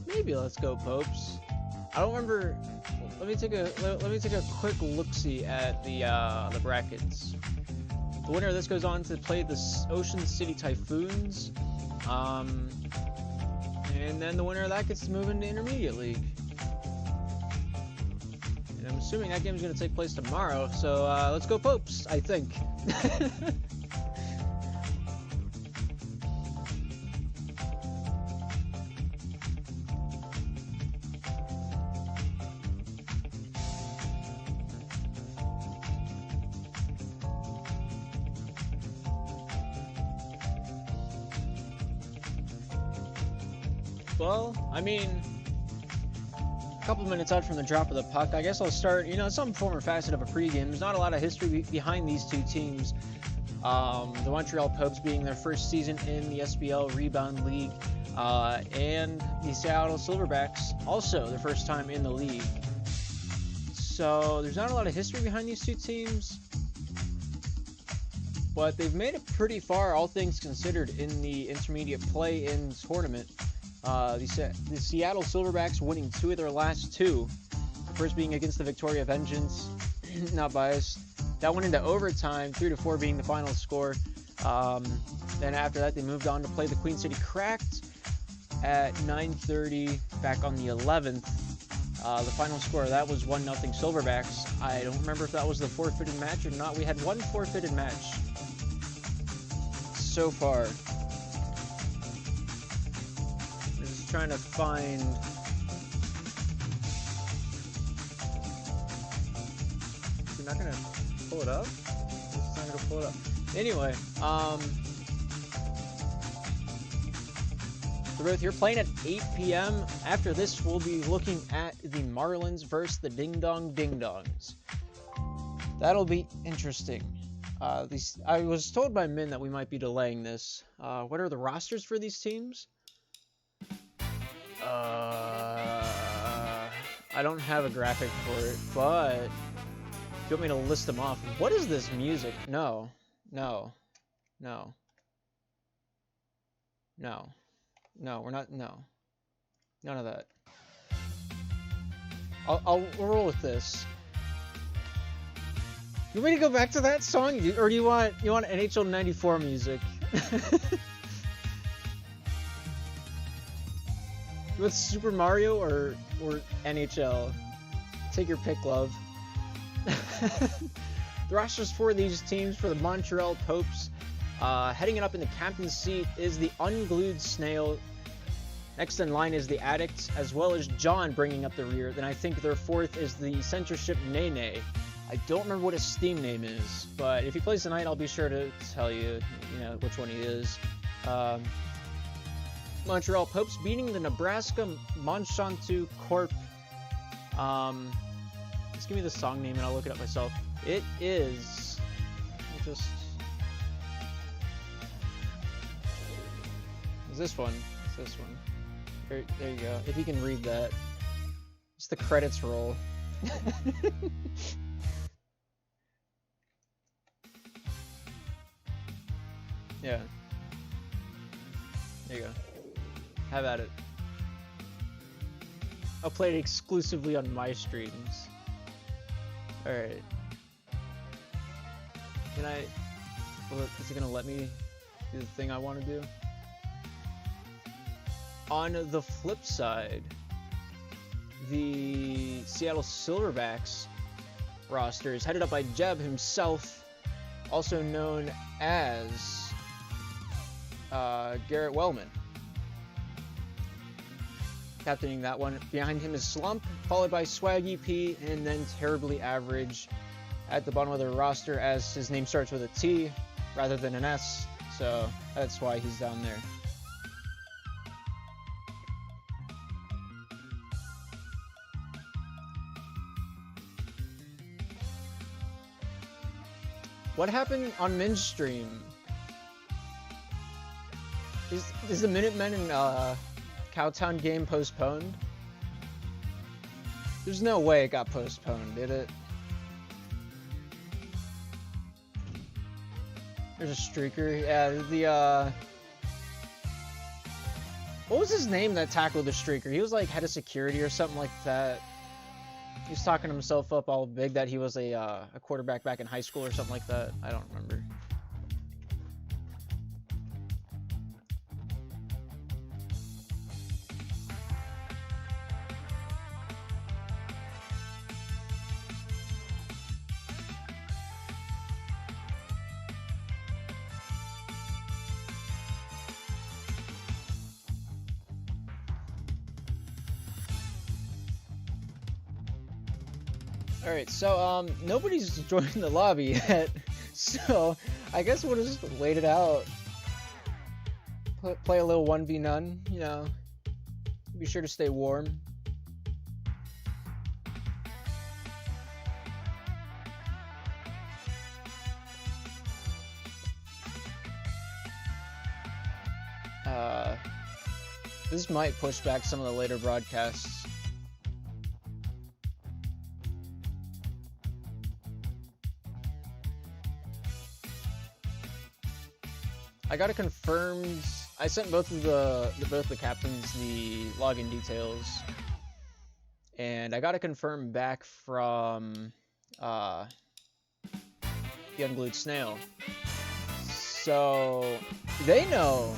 Maybe let's go Popes. I don't remember. Let me take a quick look-see at the brackets. The winner of this goes on to play the Ocean City Typhoons. And then the winner of that gets to move into Intermediate League. And I'm assuming that game's going to take place tomorrow, so let's go Popes, I think. Well, I mean, a couple minutes out from the drop of the puck, I guess I'll start, some form or facet of a pregame. There's not a lot of history behind these two teams. The Montreal Popes being their first season in the SPL Rebound League, and the Seattle Silverbacks also their first time in the league. So there's not a lot of history behind these two teams, but they've made it pretty far, all things considered, in the intermediate play-in tournament. The Seattle Silverbacks winning 2 of their last 2. The first being against the Victoria Vengeance. Not biased. That went into overtime, 3-4 being the final score. Then after that, they moved on to play the Queen City Cracked at 9:30 back on the 11th. The final score of that was 1-0 Silverbacks. I don't remember if that was the forfeited match or not. We had one forfeited match so far. Trying to find you're not gonna pull it up? It's not gonna pull it up. Anyway, they're both here playing at 8 p.m. After this, we'll be looking at the Marlins versus the Ding Dong Ding Dongs. That'll be interesting. I was told by Min that we might be delaying this. What are the rosters for these teams? I don't have a graphic for it, but if you want me to list them off, what is this music? No, we're not, no. None of that. I'll roll with this. You want me to go back to that song, or do you want NHL 94 music? With Super Mario or NHL? Take your pick, love. The rosters for these teams for the Montreal Popes, heading it up in the captain's seat is the Unglued Snail. Next in line is the Addict, as well as John bringing up the rear. Then I think their fourth is the Censorship Nene. I don't remember what his Steam name is, but if he plays tonight, I'll be sure to tell you, which one he is. Montreal Popes beating the Nebraska Monchantu Corp. Just give me the song name and I'll look it up myself. It is... Is this one? It's this one. There you go. If you can read that. Just the credits roll. Yeah. There you go. Have at it. I'll play it exclusively on my streams. Alright. Is it gonna let me do the thing I want to do? On the flip side, the Seattle Silverbacks roster is headed up by Jeb himself, also known as Garrett Wellman. Captaining that one. Behind him is Slump, followed by Swaggy P, and then Terribly Average at the bottom of the roster, as his name starts with a T rather than an S, so that's why he's down there. What happened on Min's stream? Is the Minutemen and Cowtown game postponed? There's no way it got postponed, did it? There's a streaker. Yeah, What was his name that tackled the streaker? He was like head of security or something like that. He was talking himself up all big that he was a quarterback back in high school or something like that. I don't remember. Alright, so, nobody's joined the lobby yet, so I guess we'll just wait it out. Play a little 1v none, you know. Be sure to stay warm. This might push back some of the later broadcasts. I got it confirmed. I sent both the captains the login details, and I got it confirmed back from the Unglued Snail. So they know.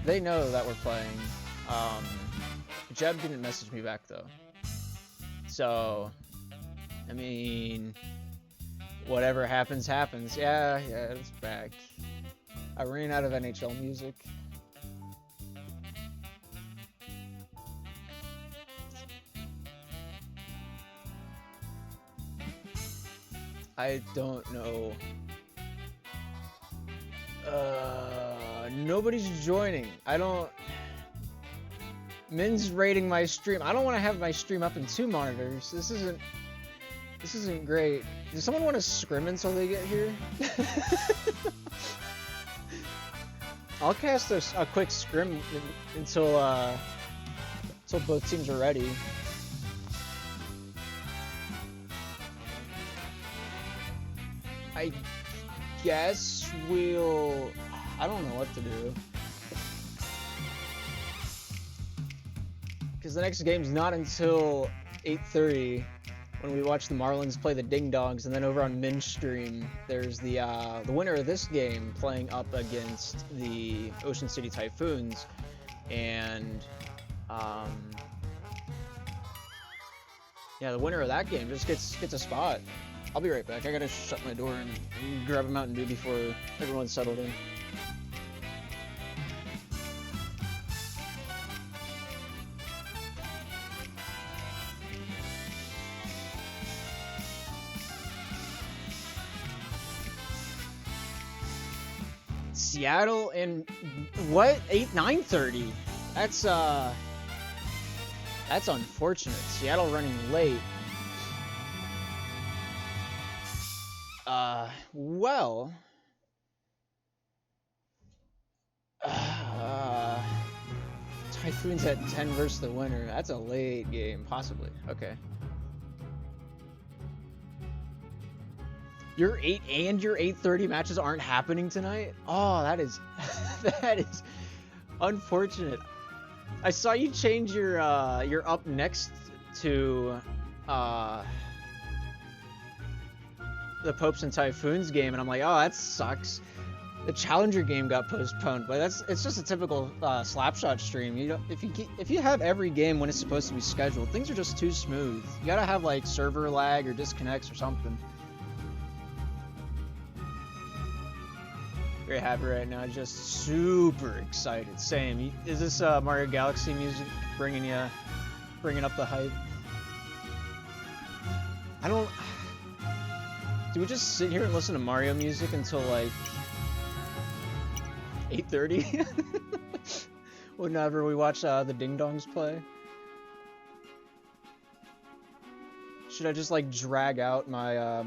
They know that we're playing. Jeb didn't message me back though. So, I mean, whatever happens, happens. Yeah, it's back. I ran out of NHL music. I don't know. Nobody's joining. I don't... Min's rating my stream. I don't want to have my stream up in 2 monitors. This isn't great. Does someone want to scrim until they get here? I'll cast a quick scrim until both teams are ready. I guess we'll... I don't know what to do. Because the next game's not until 8:30 when we watch the Marlins play the Ding Dogs, and then over on Min's stream, there's the winner of this game playing up against the Ocean City Typhoons, and yeah, the winner of that game just gets a spot. I'll be right back. I gotta shut my door and grab a Mountain Dew before everyone's settled in. Seattle and what? 9:30. That's unfortunate. Seattle running late. Well, Typhoons at 10 versus the winner. That's a late game, possibly. Okay. Your 8 and your 8:30 matches aren't happening tonight? Oh, that is that is unfortunate. I saw you change your up next to the Popes and Typhoons game, and I'm like, oh, that sucks. The Challenger game got postponed, but it's just a typical Slapshot stream. You know, if you have every game when it's supposed to be scheduled, things are just too smooth. You gotta have like server lag or disconnects or something. Very happy right now, just super excited. Same. Is this Mario Galaxy music bringing up the hype? I don't. Do we just sit here and listen to Mario music until like 8:30? Whenever we watch the Ding Dongs play? Should I just like drag out my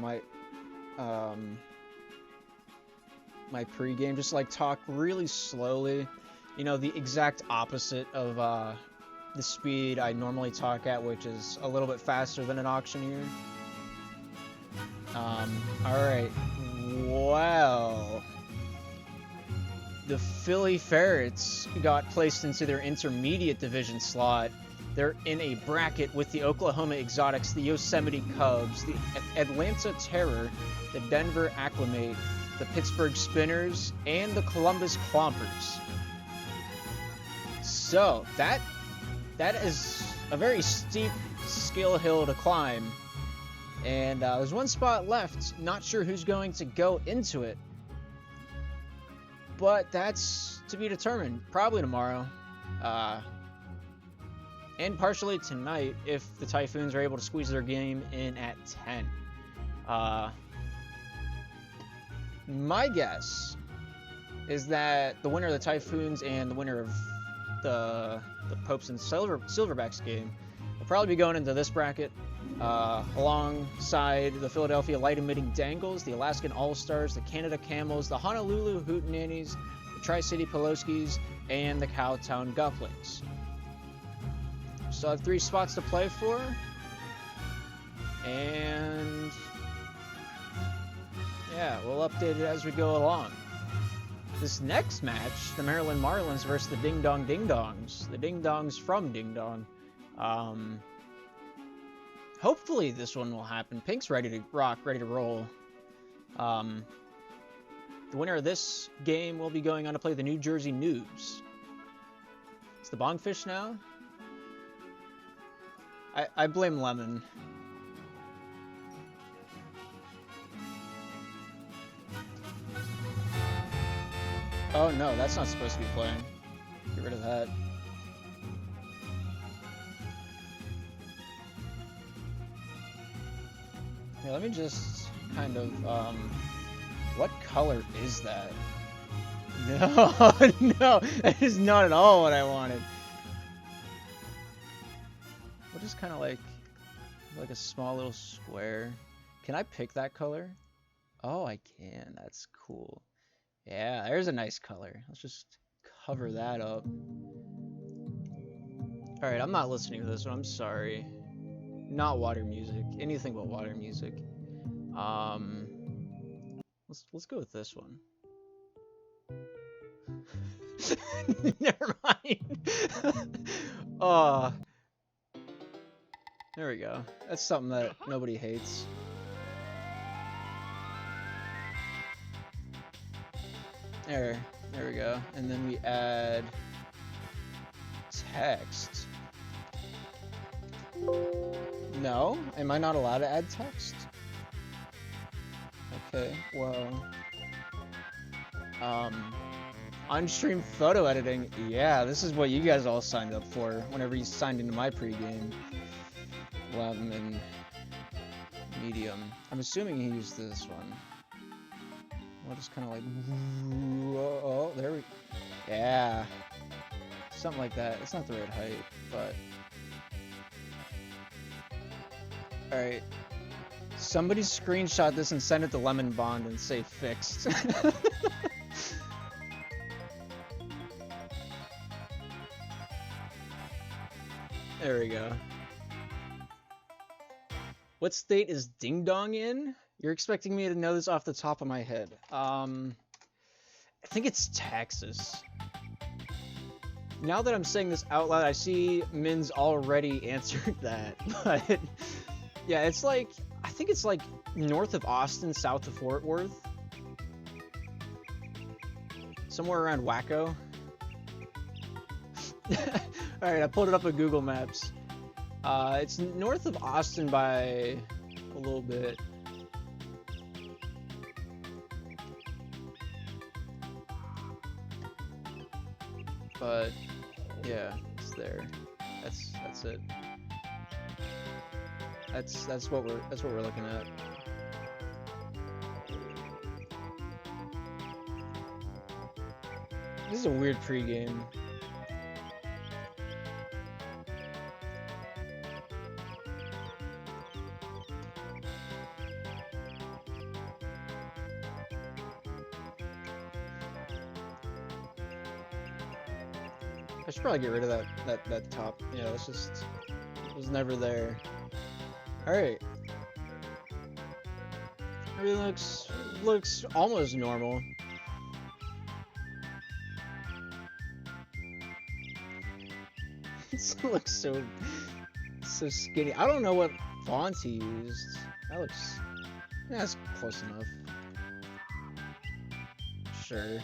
my pregame, just like talk really slowly, you know, the exact opposite of the speed I normally talk at, which is a little bit faster than an auctioneer. Alright, well, the Philly Ferrets got placed into their intermediate division slot. They're in a bracket with the Oklahoma Exotics, the Yosemite Cubs, the Atlanta Terror, the Denver Acclimate, the Pittsburgh Spinners, and the Columbus Clompers. So that is a very steep skill hill to climb, and there's one spot left. Not sure who's going to go into it, but that's to be determined probably tomorrow, and partially tonight if the Typhoons are able to squeeze their game in at 10. My guess is that the winner of the Typhoons and the winner of the Popes and Silverbacks game will probably be going into this bracket, alongside the Philadelphia Light-Emitting Dangles, the Alaskan All-Stars, the Canada Camels, the Honolulu Hootenannies, the Tri-City Poloskis, and the Cowtown Gufflings. So I have 3 spots to play for, and yeah, we'll update it as we go along. This next match, the Maryland Marlins versus the Ding Dong Ding Dongs. The Ding Dongs from Ding Dong. Hopefully this one will happen. Pink's ready to rock, ready to roll. The winner of this game will be going on to play the New Jersey Noobs. It's the Bongfish now. I blame Lemon. Oh no, that's not supposed to be playing. Get rid of that. Yeah, let me just kind of, what color is that? No, no, that is not at all what I wanted. What is kind of like a small little square? Can I pick that color? Oh, I can. That's cool. Yeah, there's a nice color. Let's just cover that up. Alright, I'm not listening to this one. I'm sorry. Not water music. Anything but water music. Let's go with this one. Never mind. There we go. That's something that nobody hates. There we go. And then we add text. No? Am I not allowed to add text? Okay, well... on-stream photo editing. Yeah, this is what you guys all signed up for whenever you signed into my pregame. Lemon and medium. I'm assuming he used this one. We'll just kind of like... Oh, there we... Yeah. Something like that. It's not the right height, but... Alright. Somebody screenshot this and send it to Lemon Bond and say fixed. There we go. What state is Ding Dong in? You're expecting me to know this off the top of my head. I think it's Texas. Now that I'm saying this out loud, I see Min's already answered that. But yeah, it's like, I think it's like north of Austin, south of Fort Worth. Somewhere around Waco. Alright, I pulled it up on Google Maps. It's north of Austin by a little bit. But yeah, it's there. That's it. That's what we're looking at. This is a weird pregame. I should probably get rid of that top. Yeah, it was never there. Alright. Everything looks almost normal. It looks so skinny. I don't know what font he used. That looks, yeah, that's close enough. Sure.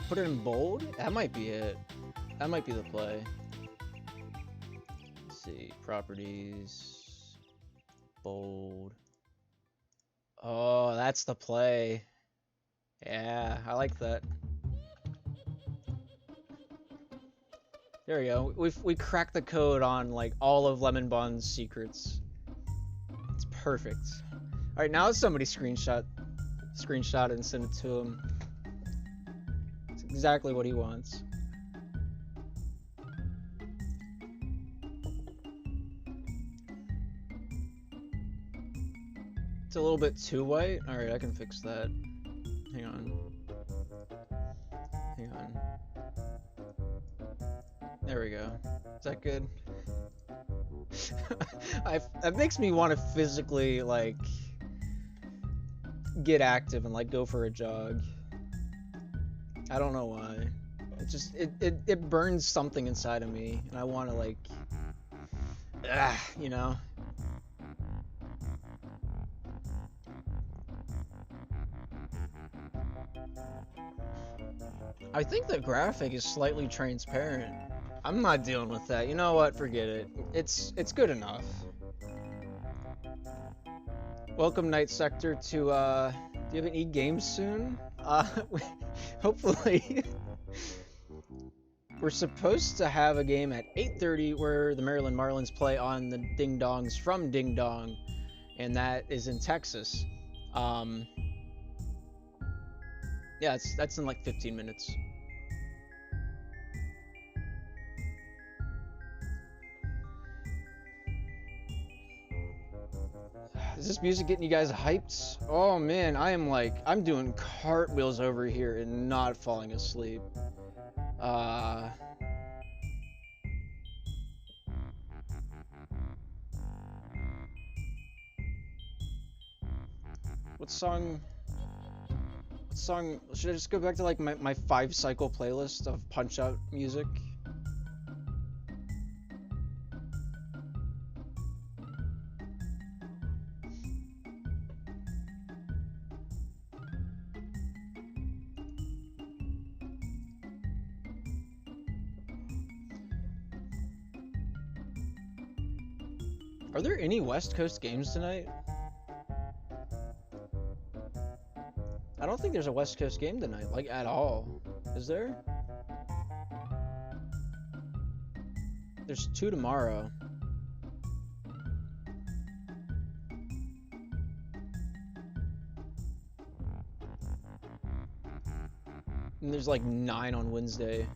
Put it in bold? That might be it. That might be the play. Let's see. Properties. Bold. Oh, that's the play. Yeah, I like that. There we go. We cracked the code on like all of Lemon Bond's secrets. It's perfect. All right, now somebody screenshot it and send it to him. It's exactly what he wants. It's a little bit too white. All right, I can fix that. Hang on. Hang on. There we go. Is that good? That makes me want to physically like get active and like go for a jog. I don't know why. It just it burns something inside of me, and I want to like, you know. I think the graphic is slightly transparent. I'm not dealing with that. You know what? Forget it. It's good enough. Welcome, Night Sector, to do you have an e-game soon? Hopefully. We're supposed to have a game at 8:30 where the Maryland Marlins play on the Ding Dongs from Ding Dong, and that is in Texas. Yeah, that's in like 15 minutes. Is this music getting you guys hyped? Oh man, I'm doing cartwheels over here and not falling asleep. What song should I just go back to like my 5-cycle playlist of Punch Out music? Are there any West Coast games tonight? I don't think there's a West Coast game tonight, like at all. Is there? There's 2 tomorrow. And there's like 9 on Wednesday.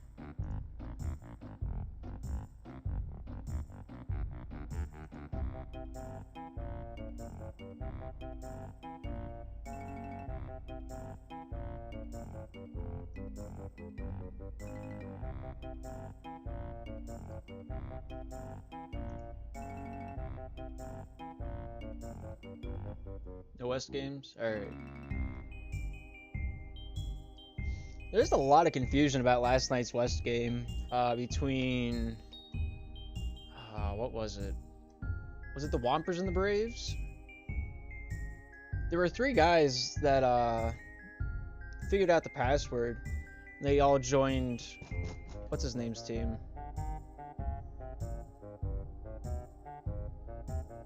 No West games? Alright. There's a lot of confusion about last night's West game between what was it? Was it the Wompers and the Braves? There were 3 guys that figured out the password. They all joined, what's his name's team?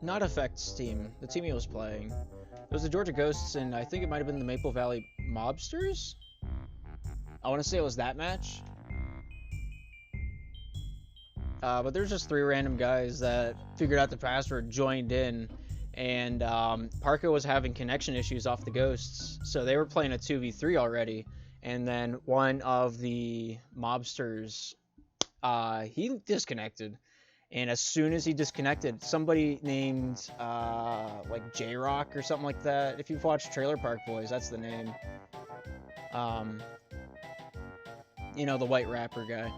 Not Effect's team, the team he was playing. It was the Georgia Ghosts, and I think it might have been the Maple Valley Mobsters? I want to say it was that match. But there's just 3 random guys that figured out the password, joined in, and Parker was having connection issues off the Ghosts, so they were playing a 2v3 already, and then one of the mobsters, he disconnected, and as soon as he disconnected, somebody named like J-Rock or something like that, if you've watched Trailer Park Boys, that's the name, you know, the white rapper guy.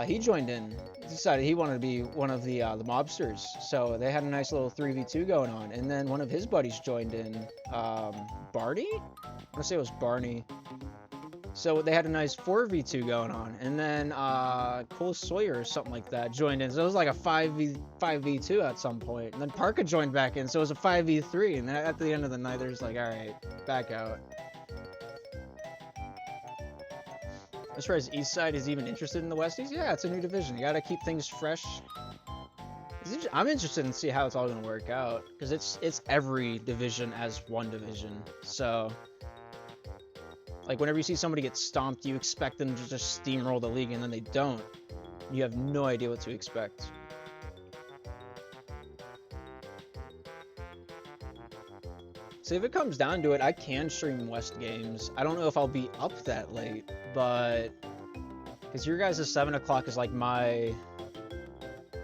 He joined in. He decided he wanted to be one of the mobsters. So they had a nice little 3v2 going on. And then one of his buddies joined in. Barney? I want to say it was Barney. So they had a nice 4v2 going on. And then Cole Sawyer or something like that joined in. So it was like a 5v2 at some point. And then Parker joined back in. So it was a 5v3. And then at the end of the night, there's like, all right, back out. As far as Eastside is even interested in the Westies, yeah, it's a new division. You gotta keep things fresh. I'm interested in see how it's all gonna work out, because it's every division as one division. So, like, whenever you see somebody get stomped, you expect them to just steamroll the league, and then they don't. You have no idea what to expect. So if it comes down to it, I can stream West games. I don't know if I'll be up that late, but because your guys' 7 o'clock is like my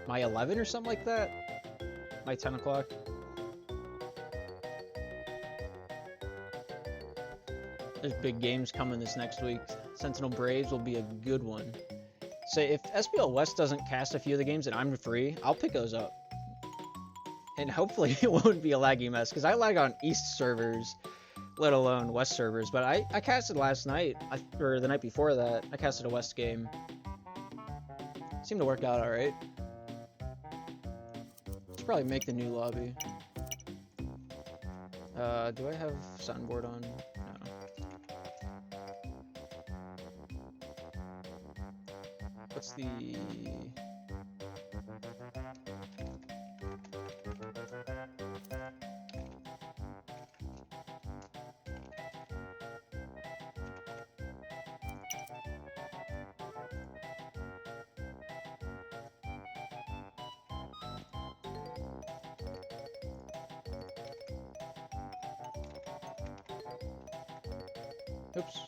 11 or something like that, my 10 o'clock. There's big games coming this next week. Sentinel Braves will be a good one. So if SPL West doesn't cast a few of the games and I'm free, I'll pick those up. And hopefully it won't be a laggy mess, because I lag on East servers, let alone West servers. But I casted last night, or the night before that, I casted a West game. Seemed to work out alright. Should probably make the new lobby. Do I have soundboard on? No. What's the... Oops.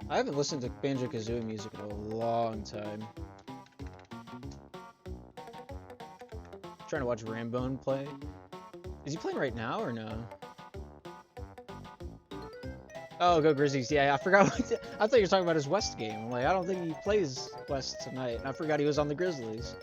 I haven't listened to Banjo-Kazooie music in a long time. Trying to watch Rambone play. Is he playing right now or no? Oh, go Grizzlies. Yeah, I forgot. I thought you were talking about his West game. I'm like, I don't think he plays West tonight. And I forgot he was on the Grizzlies.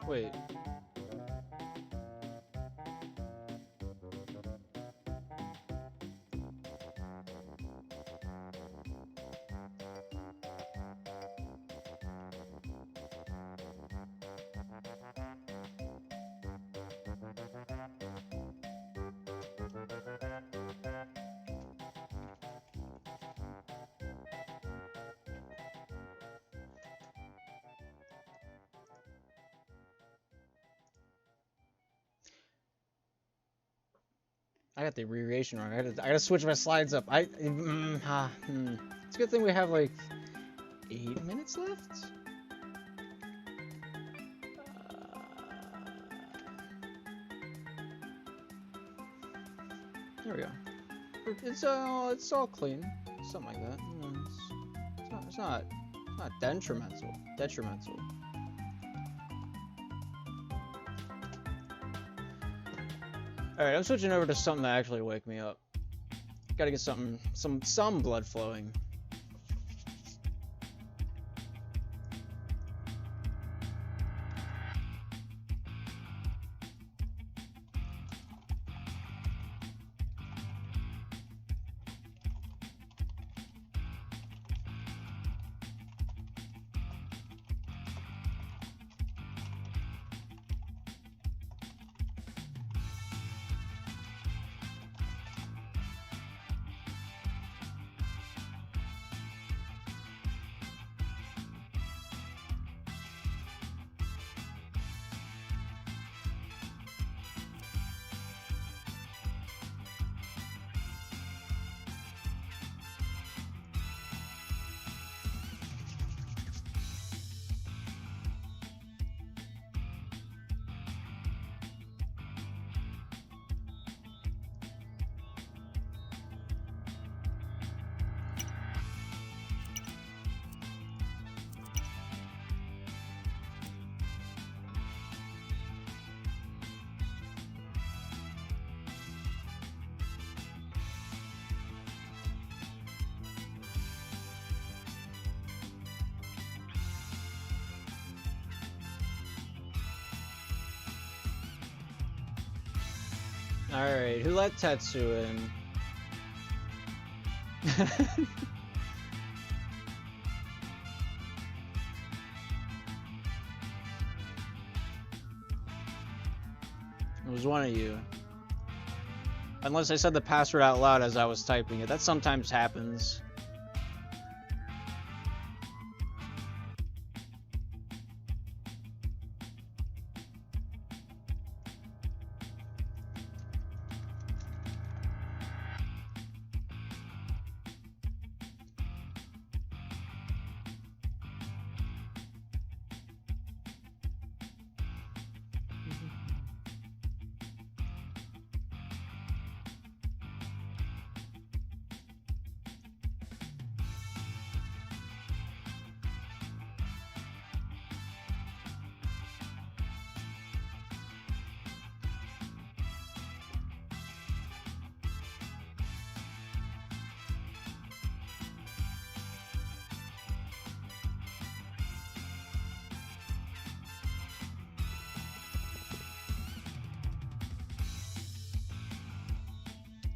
Wait. I got the abbreviation wrong. I gotta switch my slides up. It's a good thing we have like 8 minutes left. There we go. It's all clean. Something like that. It's not detrimental. Alright, I'm switching over to something that actually wake me up. Gotta get something, some blood flowing. Alright, who let Tetsu in? It was one of you. Unless I said the password out loud as I was typing it. That sometimes happens.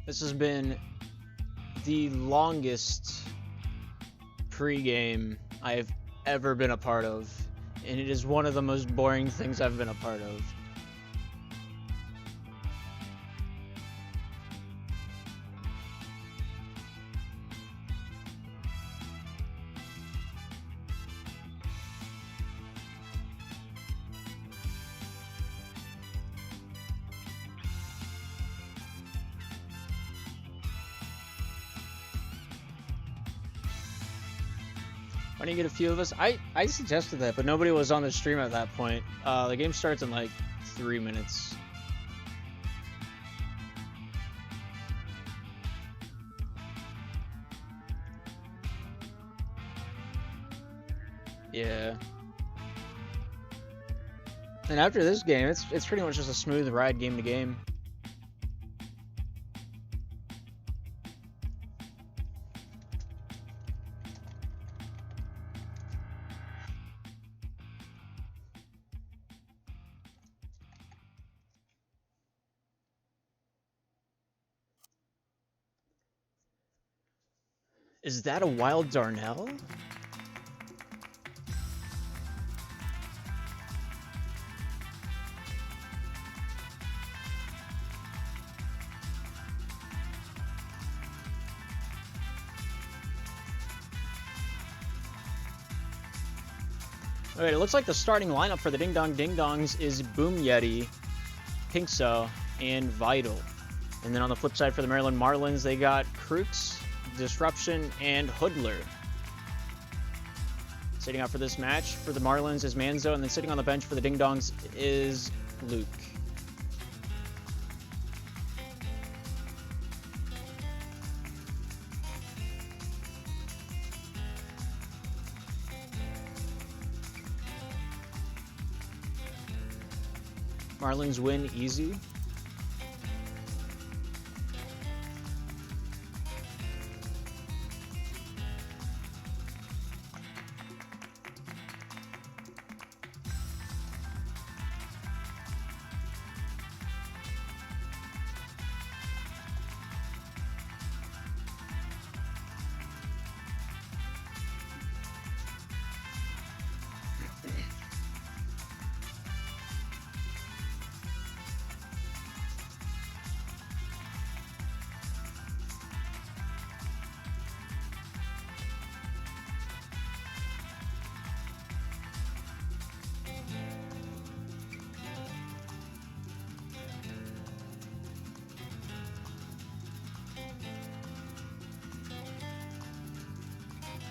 This has been the longest pregame I've ever been a part of, and it is one of the most boring things I've been a part of. Why don't you get a few of us? I suggested that, but nobody was on the stream at that point. The game starts in like 3 minutes. Yeah. And after this game, it's pretty much just a smooth ride game to game. Is that a wild Darnell? Alright, it looks like the starting lineup for the Ding Dong Ding Dongs is Boom Yeti, Pinkso, and Vital. And then on the flip side for the Maryland Marlins, they got Crooks, Disruption, and Hoodler. Sitting out for this match for the Marlins is Manzo, and then sitting on the bench for the Ding Dongs is Luke. Marlins win easy.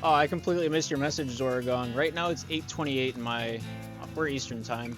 Oh, I completely missed your message, Zoragon. Right now it's 8:28 in my... We're Eastern time.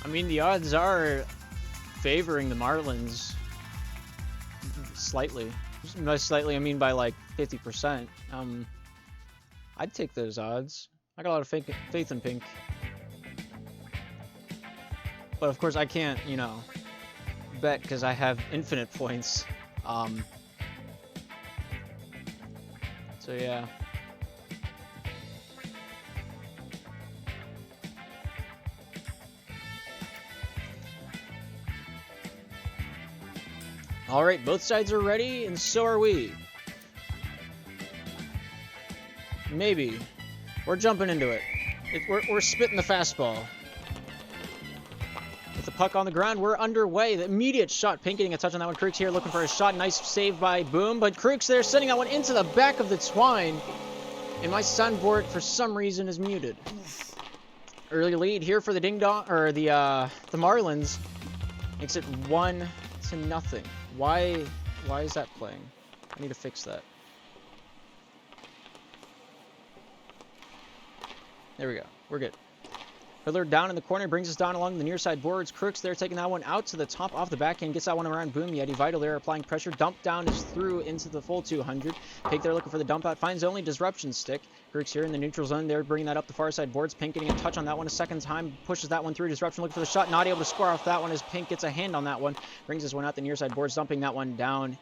I mean, the odds are favoring the Marlins slightly. By slightly, I mean by like 50%. I'd take those odds. I got a lot of faith in Pink. But of course, I can't, you know, bet because I have infinite points. So yeah. Alright, both sides are ready, and so are we. Maybe. We're jumping into it. We're spitting the fastball. With the puck on the ground, we're underway. The immediate shot, Pink getting a touch on that one. Krukes here looking for a shot. Nice save by Boom, but Krukes there sending that one into the back of the twine. And my soundboard, for some reason, is muted. Early lead here for the Ding Dong, or the Marlins. Makes it 1-0. Why is that playing? I need to fix that. There we go. We're good. Fiddler down in the corner, brings us down along the near side boards. Crooks there taking that one out to the top off the backhand, gets that one around Boom. Yeti Vital there applying pressure. Dump down is through into the full 200. Pink there looking for the dump out, finds only disruption stick. Crooks here in the neutral zone there, bringing that up the far side boards. Pink getting a touch on that one a second time, pushes that one through. Disruption looking for the shot, not able to score off that one as Pink gets a hand on that one. Brings this one out the near side boards, dumping that one down,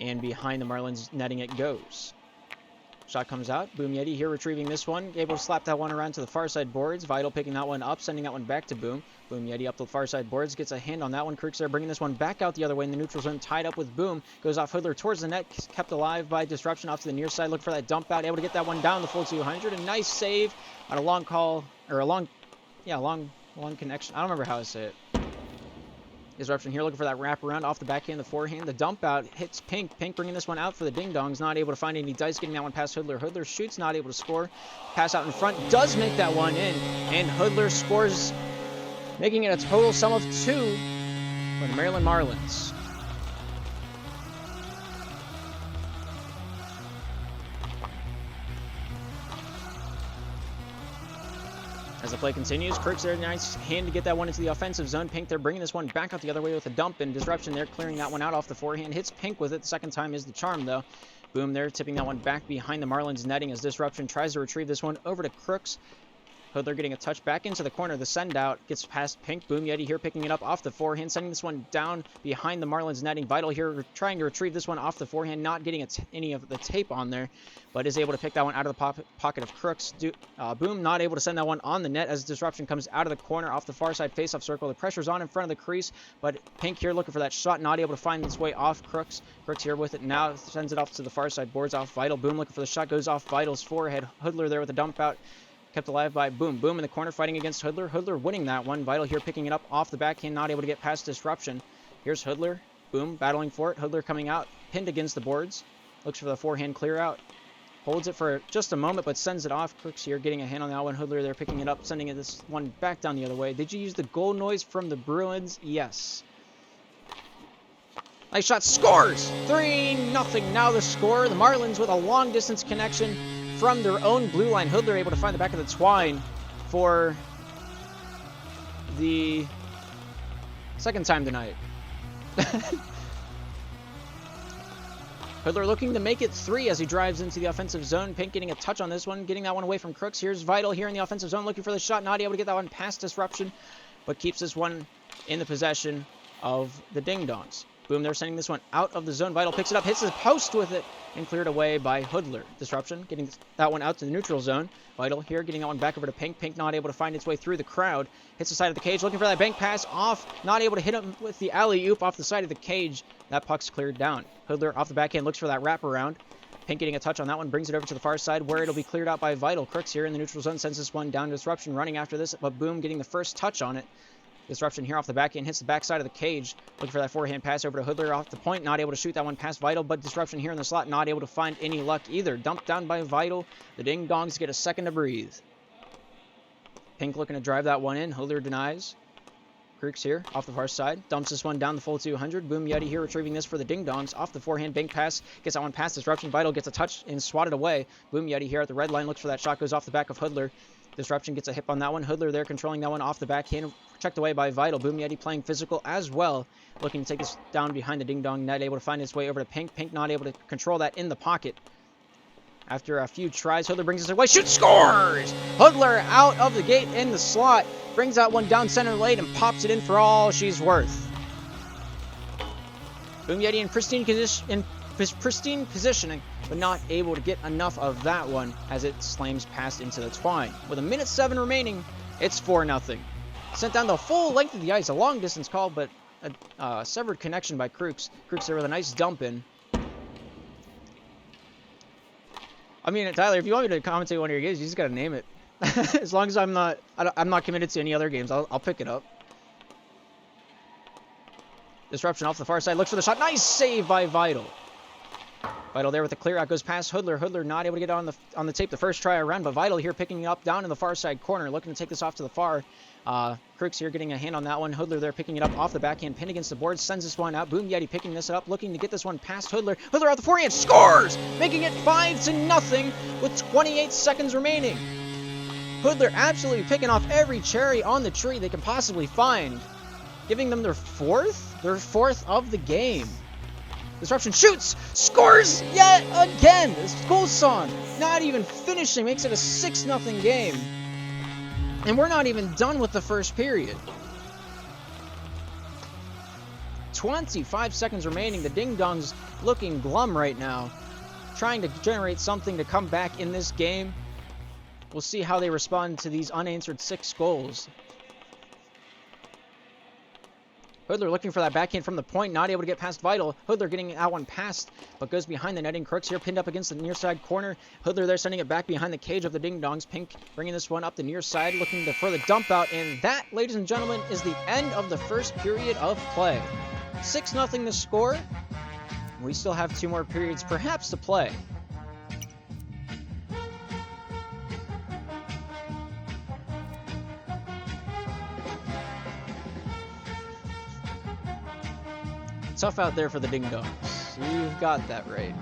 and behind the Marlins netting it goes. Shot comes out. Boom Yeti here retrieving this one. Able to slap that one around to the far side boards. Vital picking that one up, sending that one back to Boom. Boom Yeti up to the far side boards. Gets a hand on that one. Crooks there bringing this one back out the other way in the neutral zone. Tied up with Boom. Goes off Hoodler towards the net. Kept alive by Disruption off to the near side. Look for that dump out. Able to get that one down the full 200. A nice save on a long call. Or a long connection. I don't remember how to say it. Disruption here looking for that wraparound off the backhand, the forehand. The dump out hits Pink. Pink bringing this one out for the Ding Dongs. Not able to find any dice. Getting that one past Hoodler. Hoodler shoots. Not able to score. Pass out in front. Does make that one in. And Hoodler scores, making it a total sum of 2 for the Maryland Marlins. As the play continues, Crooks there, nice hand to get that one into the offensive zone. Pink there bringing this one back out the other way with a dump, and Disruption there clearing that one out off the forehand. Hits Pink with it. The second time is the charm, though. Boom there tipping that one back behind the Marlins netting as Disruption tries to retrieve this one over to Crooks. Hoodler getting a touch back into the corner. The send out gets past Pink. Boom Yeti here picking it up off the forehand, sending this one down behind the Marlins netting. Vital here trying to retrieve this one off the forehand, not getting any of the tape on there, but is able to pick that one out of the pocket of Crooks. Boom not able to send that one on the net as Disruption comes out of the corner off the far side faceoff circle. The pressure's on in front of the crease, but Pink here looking for that shot, not able to find its way off Crooks. Crooks here with it now, sends it off to the far side boards off Vital. Boom looking for the shot, goes off Vital's forehead. Hoodler there with a dump out. Kept alive by Boom. Boom in the corner fighting against Hoodler. Hoodler winning that one. Vital here picking it up off the backhand, not able to get past Disruption. Here's Hoodler. Boom battling for it. Hoodler coming out, pinned against the boards. Looks for the forehand clear out. Holds it for just a moment, but sends it off. Crooks here getting a hand on that one. Hoodler there picking it up, sending it this one back down the other way. Did you use the goal noise from the Bruins? Yes. Nice shot. Scores! 3-0. Now the score. The Marlins with a long distance connection from their own blue line. Hoodler able to find the back of the twine for the second time tonight. Hoodler looking to make it 3 as he drives into the offensive zone. Pink getting a touch on this one, getting that one away from Crooks. Here's Vital here in the offensive zone looking for the shot, not able to get that one past Disruption. but keeps this one in the possession of the Ding Dongs. Boom, they're sending this one out of the zone. Vital picks it up, hits the post with it, and cleared away by Hoodler. Disruption, getting that one out to the neutral zone. Vital here, getting that one back over to Pink. Pink not able to find its way through the crowd. Hits the side of the cage, looking for that bank pass off. Not able to hit him with the alley-oop off the side of the cage. That puck's cleared down. Hoodler off the backhand, looks for that wraparound. Pink getting a touch on that one, brings it over to the far side where it'll be cleared out by Vital. Crooks here in the neutral zone, sends this one down to Disruption, running after this, but Boom getting the first touch on it. Disruption here off the backhand, hits the backside of the cage, looking for that forehand pass over to Hoodler off the point, not able to shoot that one past Vital, but Disruption here in the slot, not able to find any luck either. Dumped down by Vital. The Ding Dongs get a second to breathe. Pink looking to drive that one in. Hoodler denies. Crooks here off the far side, dumps this one down the full 200. Boom Yeti here retrieving this for the Ding Dongs off the forehand bank pass, gets that one past Disruption. Vital gets a touch and swatted away. Boom Yeti here at the red line, looks for that shot, goes off the back of Hoodler. Disruption gets a hip on that one. Hoodler there controlling that one off the backhand, checked away by Vital. Boom Yeti playing physical as well, looking to take this down behind the Ding Dong net, able to find its way over to Pink. Pink not able to control that in the pocket. After a few tries, Hoodler brings it away, shoots, scores! Hoodler out of the gate in the slot, brings that one down center lane and pops it in for all she's worth. Boom Yeti in pristine positioning, but not able to get enough of that one as it slams past into the twine. With 1:07 remaining, it's 4-0. Sent down the full length of the ice, a long distance call, but a severed connection by Crooks. Crooks there with a nice dump in. I mean, Tyler, if you want me to commentate one of your games, you just gotta name it. As long as I'm not committed to any other games, I'll pick it up. Disruption off the far side, looks for the shot. Nice save by Vital. Vital there with the clear out, goes past Hoodler. Hoodler not able to get on the tape the first try around, but Vital here picking it up down in the far side corner, looking to take this off to the far. Crooks here getting a hand on that one. Hoodler there picking it up off the backhand, pin against the board, sends this one out. Boom Yeti picking this up, looking to get this one past Hoodler. Hoodler out the forehand, scores! Making it 5-0 with 28 seconds remaining. Hoodler absolutely picking off every cherry on the tree they can possibly find, giving them their fourth of the game. Disruption shoots, scores yet again. This goal song not even finishing, makes it a 6-0 game. And we're not even done with the first period. 25 seconds remaining. The Ding Dongs looking glum right now, trying to generate something to come back in this game. We'll see how they respond to these unanswered 6 goals. Hoodler looking for that backhand from the point, not able to get past Vital. Hoodler getting that one past, but goes behind the netting. Crooks here pinned up against the near side corner. Hoodler there sending it back behind the cage of the Ding Dongs. Pink bringing this one up the near side, looking for the dump out. And that, ladies and gentlemen, is the end of the first period of play. 6-0 the score. We still have 2 more periods perhaps to play. Tough out there for the Ding Dongs. You've got that right.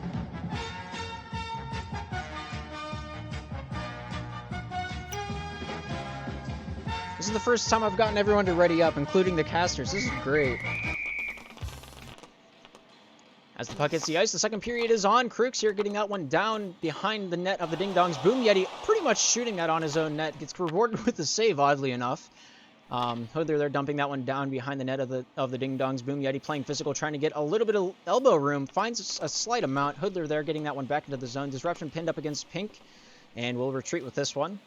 This is the first time I've gotten everyone to ready up, including the casters. This is great. As the puck hits the ice, the second period is on. Crooks here getting that one down behind the net of the Ding Dongs. Boom Yeti pretty much shooting that on his own net. Gets rewarded with the save, oddly enough. Hoodler there dumping that one down behind the net of the Ding Dongs. Boom Yeti playing physical, trying to get a little bit of elbow room. Finds a slight amount. Hoodler there getting that one back into the zone. Disruption pinned up against Pink. And we'll retreat with this one.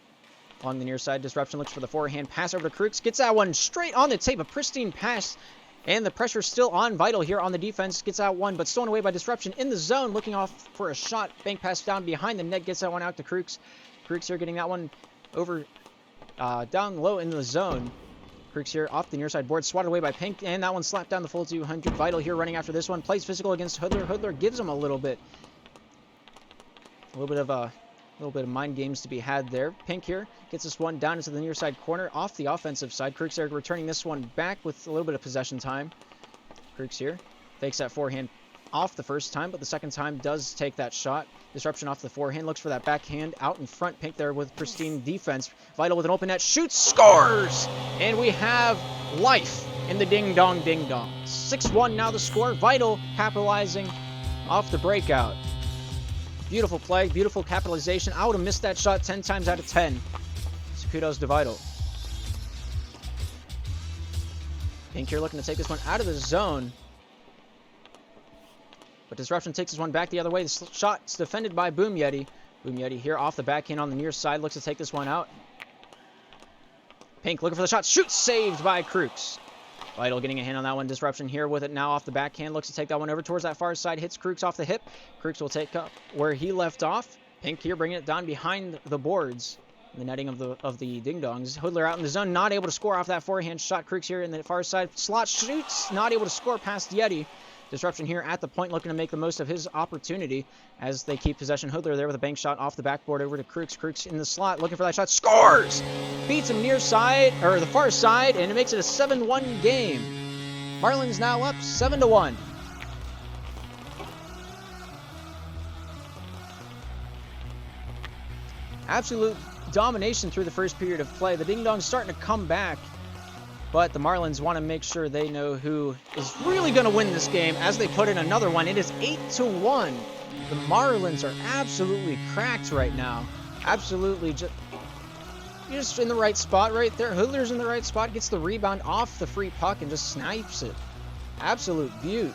On the near side, Disruption looks for the forehand pass over to Crooks. Gets that one straight on the tape. A pristine pass. And the pressure's still on Vital here on the defense. Gets out one, but stolen away by Disruption in the zone. Looking off for a shot. Bank pass down behind the net. Gets that one out to Crooks. Crooks here getting that one over down low in the zone. Crooks here off the near side board, swatted away by Pink, and that one slapped down the full 200. Vital here running after this one, plays physical against Hoodler. Hoodler gives him a little bit of mind games to be had there. Pink here gets this one down into the near side corner off the offensive side. Crooks there returning this one back with a little bit of possession time. Crooks here fakes that forehand off the first time, but the second time does take that shot. Disruption off the forehand, looks for that backhand out in front. Pink there with pristine defense. Vital with an open net, shoots, scores! And we have life in the Ding Dong Ding Dong. 6-1 now the score. Vital capitalizing off the breakout. Beautiful play, beautiful capitalization. I would have missed that shot 10 times out of 10. So kudos to Vital. Pink here looking to take this one out of the zone. But Disruption takes this one back the other way. The shot's defended by Boom Yeti. Boom Yeti here off the backhand on the near side. Looks to take this one out. Pink looking for the shot. Shoot! Saved by Crooks. Vital getting a hand on that one. Disruption here with it now off the backhand. Looks to take that one over towards that far side. Hits Crooks off the hip. Crooks will take up where he left off. Pink here bringing it down behind the boards. The netting of the ding-dongs. Hoodler out in the zone. Not able to score off that forehand shot. Crooks here in the far side. Slot shoots. Not able to score past Yeti. Disruption here at the point looking to make the most of his opportunity as they keep possession. Hoodler there with a bank shot off the backboard over to Crooks. Crooks in the slot looking for that shot. Scores! Beats him near side, or the far side, and it makes it a 7-1 game. Marlins now up 7-1. Absolute domination through the first period of play. The Ding Dongs starting to come back. But the Marlins want to make sure they know who is really going to win this game as they put in another one. It is 8-1. The Marlins are absolutely cracked right now. Absolutely just in the right spot right there. Hoodler's in the right spot, gets the rebound off the free puck and just snipes it. Absolute beaut.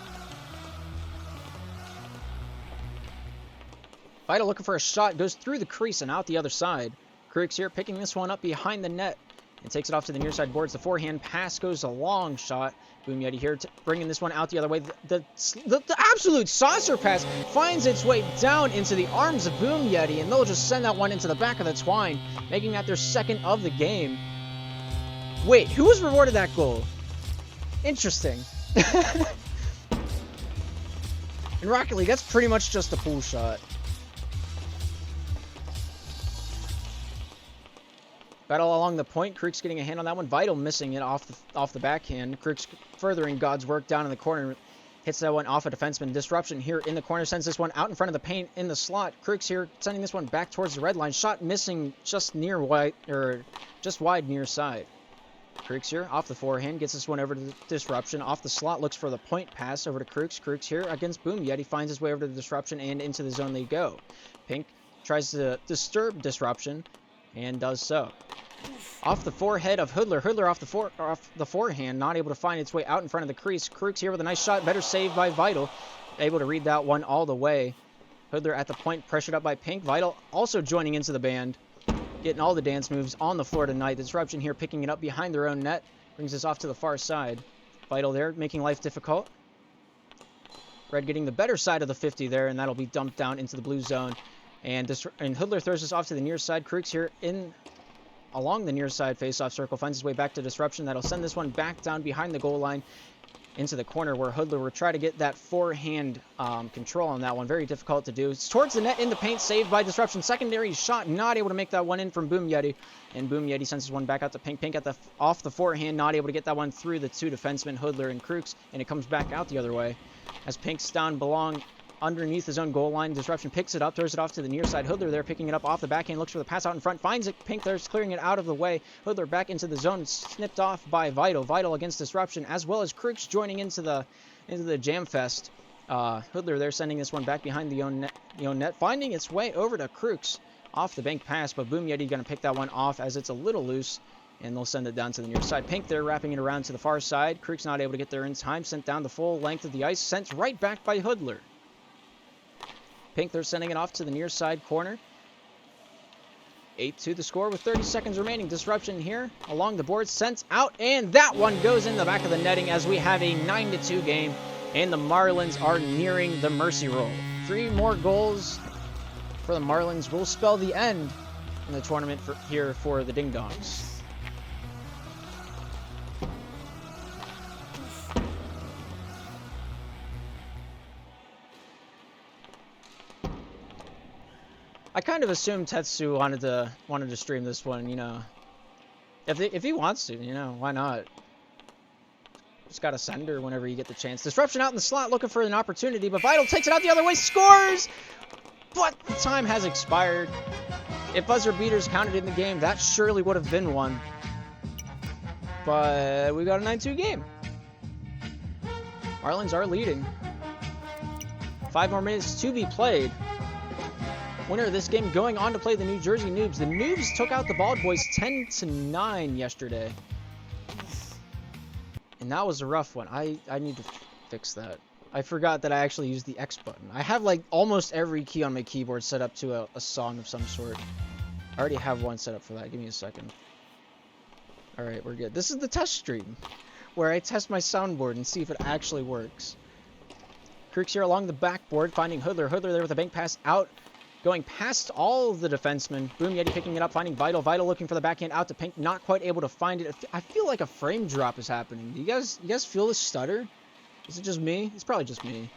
Vital looking for a shot, goes through the crease and out the other side. Crooks here picking this one up behind the net. And takes it off to the near side boards. The forehand pass goes a long shot. Boom Yeti here bringing this one out the other way. The absolute saucer pass finds its way down into the arms of Boom Yeti. And they'll just send that one into the back of the twine. Making that their second of the game. Wait, who was rewarded that goal? Interesting. In Rocket League, that's pretty much just a pool shot. Battle along the point. Crooks getting a hand on that one. Vital missing it off the backhand. Crooks furthering God's work down in the corner. Hits that one off a defenseman. Disruption here in the corner. Sends this one out in front of the paint in the slot. Crooks here sending this one back towards the red line. Shot missing just near wide, or just wide near side. Crooks here off the forehand. Gets this one over to the Disruption. Off the slot. Looks for the point pass over to Crooks. Crooks here against Boom Yeti. Finds his way over to the Disruption and into the zone they go. Pink tries to disturb Disruption. And does so. Off the forehead of Hoodler. Hoodler off the forehand. Not able to find its way out in front of the crease. Crooks here with a nice shot. Better save by Vital. Able to read that one all the way. Hoodler at the point. Pressured up by Pink. Vital also joining into the band. Getting all the dance moves on the floor tonight. The Disruption here picking it up behind their own net. Brings this off to the far side. Vital there making life difficult. Red getting the better side of the 50 there. And that'll be dumped down into the blue zone. And Hoodler throws this off to the near side. Crooks here along the near side face-off circle. Finds his way back to Disruption. That'll send this one back down behind the goal line into the corner where Hoodler will try to get that forehand control on that one. Very difficult to do. It's towards the net in the paint. Saved by Disruption. Secondary shot. Not able to make that one in from Boom Yeti. And Boom Yeti sends this one back out to Pink. Pink off the forehand. Not able to get that one through the two defensemen, Hoodler and Crooks. And it comes back out the other way. As Pink's down underneath his own goal line. Disruption picks it up, throws it off to the near side. Hoodler there picking it up off the backhand, looks for the pass out in front, finds it. Pink there's clearing it out of the way. Hoodler back into the zone, snipped off by Vital. Vital against Disruption, as well as Crooks joining into the jam fest. Hoodler there sending this one back behind the own net, finding its way over to Crooks off the bank pass, but Boom Yeti going to pick that one off as it's a little loose, and they'll send it down to the near side. Pink there wrapping it around to the far side. Crooks not able to get there in time, sent down the full length of the ice, sent right back by Hoodler. Pink, they're sending it off to the near side corner. 8-2 the score with 30 seconds remaining. Disruption here along the board, sent out, and that one goes in the back of the netting as we have a 9-2 game, and the Marlins are nearing the mercy roll. 3 more goals for the Marlins will spell the end in the tournament for the Ding Dongs. I kind of assumed Tetsu wanted to stream this one, you know. If he wants to, you know, why not? Just gotta send her whenever you get the chance. Disruption out in the slot looking for an opportunity, but Vital takes it out the other way, scores! But the time has expired. If buzzer beaters counted in the game, that surely would have been one. But we got a 9-2 game. Marlins are leading. 5 more minutes to be played. Winner of this game going on to play the New Jersey Noobs. The Noobs took out the Bald Boys 10-9 yesterday. And that was a rough one. I need to fix that. I forgot that I actually used the X button. I have like almost every key on my keyboard set up to a song of some sort. I already have one set up for that. Give me a second. Alright, we're good. This is the test stream, where I test my soundboard and see if it actually works. Krooks here along the backboard, finding Hoodler. Hoodler there with a bank pass out, going past all of the defensemen. Boom Yeti picking it up, finding Vital. Vital looking for the backhand out to Pink, not quite able to find it. I feel like a frame drop is happening. Do you guys feel the stutter? Is it just me? It's probably just me.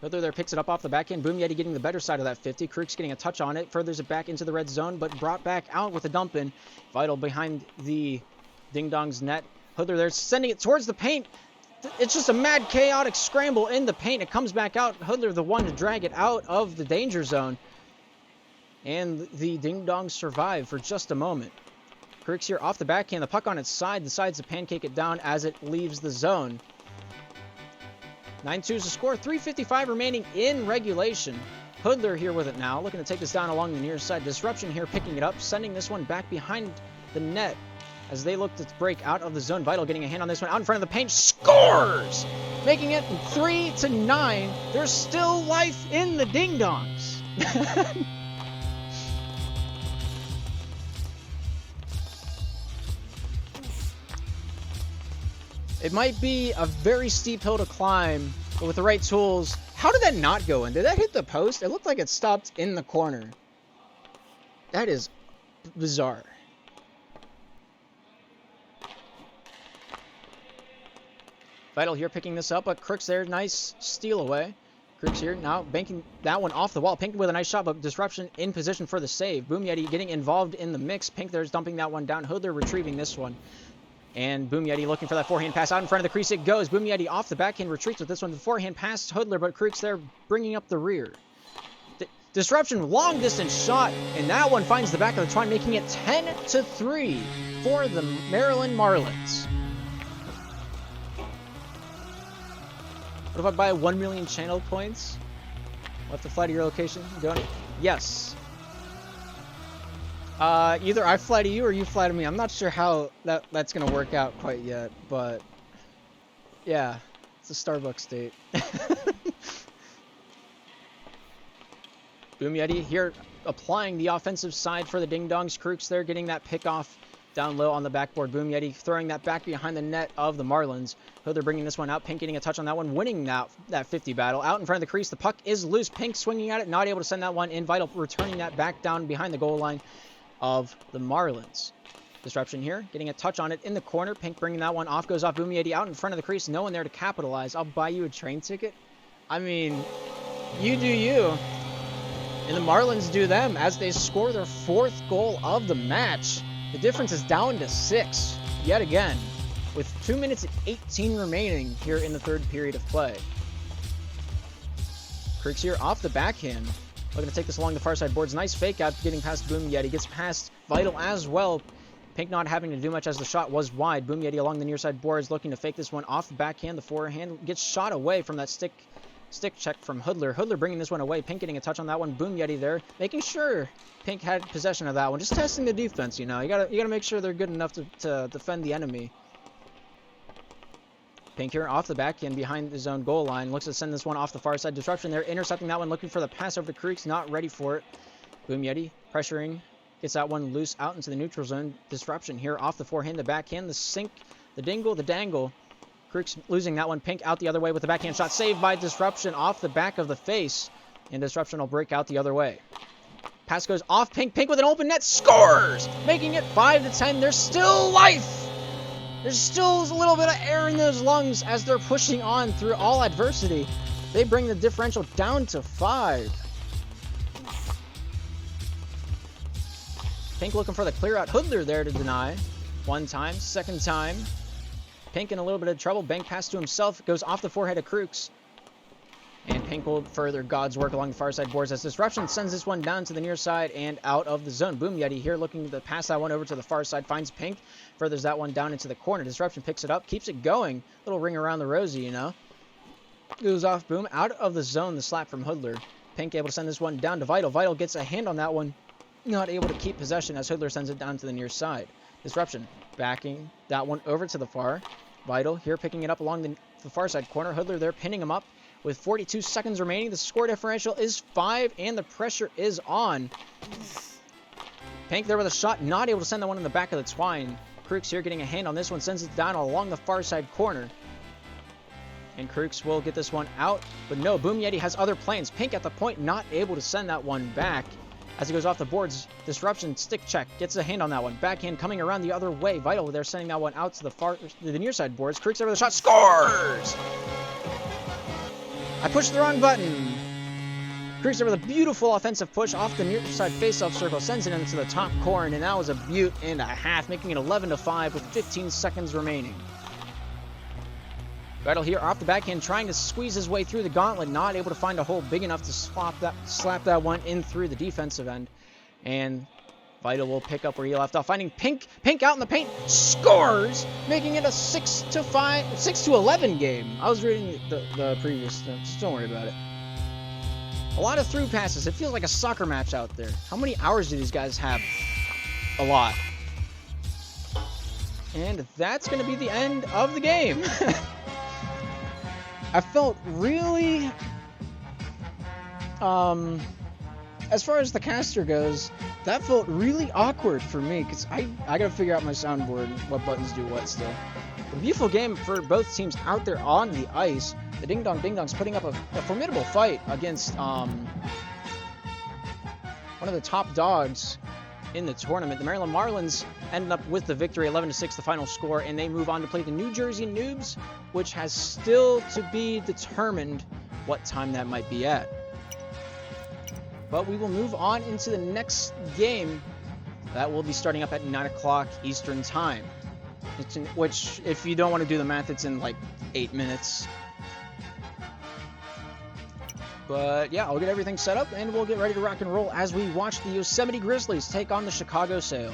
Hoodler there picks it up off the backhand. Boom Yeti getting the better side of that 50. Krooks getting a touch on it, furthers it back into the red zone, but brought back out with a dump in. Vital behind the Ding Dong's net. Hoodler there sending it towards the paint. It's just a mad, chaotic scramble in the paint. It comes back out. Hoodler the one to drag it out of the danger zone. And the Ding Dongs survive for just a moment. Krooks here off the backhand. The puck on its side. Decides to pancake it down as it leaves the zone. 9-2 is the score. 3:55 remaining in regulation. Hoodler here with it now. Looking to take this down along the near side. Disruption here picking it up. Sending this one back behind the net. As they look to break out of the zone. Vital getting a hand on this one out in front of the paint. Scores! Making it 3-9. There's still life in the Ding Dongs. It might be a very steep hill to climb, but with the right tools. How did that not go in? Did that hit the post? It looked like it stopped in the corner. That is bizarre. Vital here picking this up, but Crooks there, nice steal away. Crooks here now banking that one off the wall. Pink with a nice shot, but Disruption in position for the save. Boom Yeti getting involved in the mix. Pink there's dumping that one down. Hoodler retrieving this one. And Boom Yeti looking for that forehand pass out in front of the crease. It goes. Boom Yeti off the backhand retreats with this one. The forehand pass Hoodler, but Crooks there bringing up the rear. Disruption, long distance shot, and that one finds the back of the twine, making it 10-3 for the Maryland Marlins. What if I buy 1 million channel points? I'll have to fly to your location. Don't. Yes. Either I fly to you or you fly to me. I'm not sure how that's gonna work out quite yet, but yeah, it's a Starbucks date. Boom Yeti here applying the offensive side for the Ding Dongs. Crooks there getting that pick off down low on the backboard. Boom Yeti throwing that back behind the net of the Marlins. Hoodler bringing this one out. Pink getting a touch on that one, winning that 50 battle. Out in front of the crease, the puck is loose. Pink swinging at it, not able to send that one in. Vital returning that back down behind the goal line of the Marlins. Disruption here, getting a touch on it in the corner. Pink bringing that one off, goes off. Boom Yeti out in front of the crease, no one there to capitalize. I'll buy you a train ticket. I mean, you do you. And the Marlins do them as they score their 4th goal of the match. The difference is down to 6 yet again, with 2 minutes and 18 remaining here in the 3rd period of play. Crooks here off the backhand. Looking to take this along the far side boards. Nice fake out, getting past Boom Yeti. Gets past Vital as well. Pink not having to do much as the shot was wide. Boom Yeti along the near side boards, looking to fake this one off the backhand. The forehand gets shot away from that stick check from Hoodler. Hoodler bringing this one away. Pink getting a touch on that one. Boom Yeti there, making sure Pink had possession of that one. Just testing the defense, you know. You gotta make sure they're good enough to defend the enemy. Pink here off the backhand behind his own goal line. Looks to send this one off the far side. Disruption there, intercepting that one, looking for the pass over the Creeks. Not ready for it. Boom Yeti pressuring. Gets that one loose out into the neutral zone. Disruption here off the forehand, the backhand, the sink, the dingle, the dangle. Creeks losing that one. Pink out the other way with the backhand shot. Saved by Disruption off the back of the face. And Disruption will break out the other way. Pass goes off Pink. Pink with an open net. Scores! Making it 5-10. There's still life! There's still a little bit of air in those lungs as they're pushing on through all adversity. They bring the differential down to 5. Pink looking for the clear out. Hoodler there to deny. 1 time, 2nd time. Pink in a little bit of trouble. Bank pass to himself. Goes off the forehead of Crooks. And Pink will further God's work along the far side boards as Disruption sends this one down to the near side and out of the zone. Boom Yeti here looking to pass that one over to the far side. Finds Pink. Furthers that one down into the corner. Disruption picks it up. Keeps it going. Little ring around the rosy, you know. Goes off Boom. Out of the zone. The slap from Hoodler. Pink able to send this one down to Vital. Vital gets a hand on that one. Not able to keep possession as Hoodler sends it down to the near side. Disruption. Backing that one over to the far. Vital here picking it up along the far side corner. Hoodler there pinning him up with 42 seconds remaining. The score differential is 5 and the pressure is on. Pink there with a shot, not able to send that one in the back of the twine. Krooks here getting a hand on this one, sends it down along the far side corner. And Krooks will get this one out, but no, Boom Yeti has other plans. Pink at the point, not able to send that one back. As he goes off the boards, Disruption, stick check, gets a hand on that one. Backhand coming around the other way. Vital, they're sending that one out to the near side boards. Krooks over the shot, scores! I pushed the wrong button. Krooks over the beautiful offensive push off the near side face-off circle, sends it into the top corner, and that was a beaut and a half, making it 11-5 with 15 seconds remaining. Vital here off the backhand, trying to squeeze his way through the gauntlet, not able to find a hole big enough to slap that one in through the defensive end. And Vital will pick up where he left off, finding Pink. Pink out in the paint, scores, making it a 6-11 game. I was reading the previous stuff, just don't worry about it. A lot of through passes. It feels like a soccer match out there. How many hours do these guys have? A lot. And that's going to be the end of the game. I felt really, as far as the caster goes, that felt really awkward for me, because I gotta figure out my soundboard, what buttons do what still. A beautiful game for both teams out there on the ice. The Ding Dong Ding Dongs putting up a formidable fight against one of the top dogs in the tournament. The Maryland Marlins ended up with the victory, 11-6, the final score, and they move on to play the New Jersey Noobs, which has still to be determined what time that might be at. But we will move on into the next game that will be starting up at 9 o'clock Eastern Time, which, if you don't want to do the math, it's in like 8 minutes. But yeah, I'll get everything set up and we'll get ready to rock and roll as we watch the Yosemite Grizzlies take on the Chicago Sail.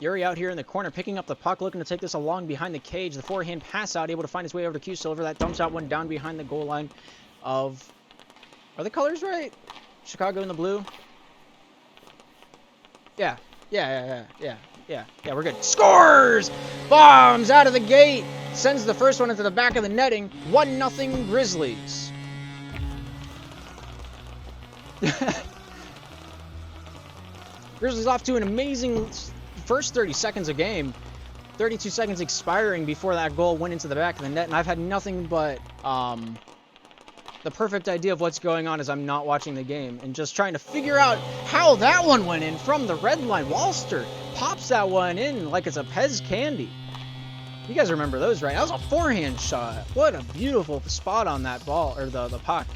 Yuri out here in the corner, picking up the puck, looking to take this along behind the cage. The forehand pass out, able to find his way over to Q-Silver. That dumps out one down behind the goal line of... Are the colors right? Chicago in the blue? Yeah, we're good. Scores! Bombs out of the gate! Sends the first one into the back of the netting. 1-0 Grizzlies. Grizzlies off to an amazing first 30 seconds of game. 32 seconds expiring before that goal went into the back of the net, and I've had nothing but the perfect idea of what's going on as I'm not watching the game and just trying to figure out how that one went in from the red line. Walster pops that one in like it's a Pez candy. You guys remember those, right? That was a forehand shot. What a beautiful spot on that ball, or the puck.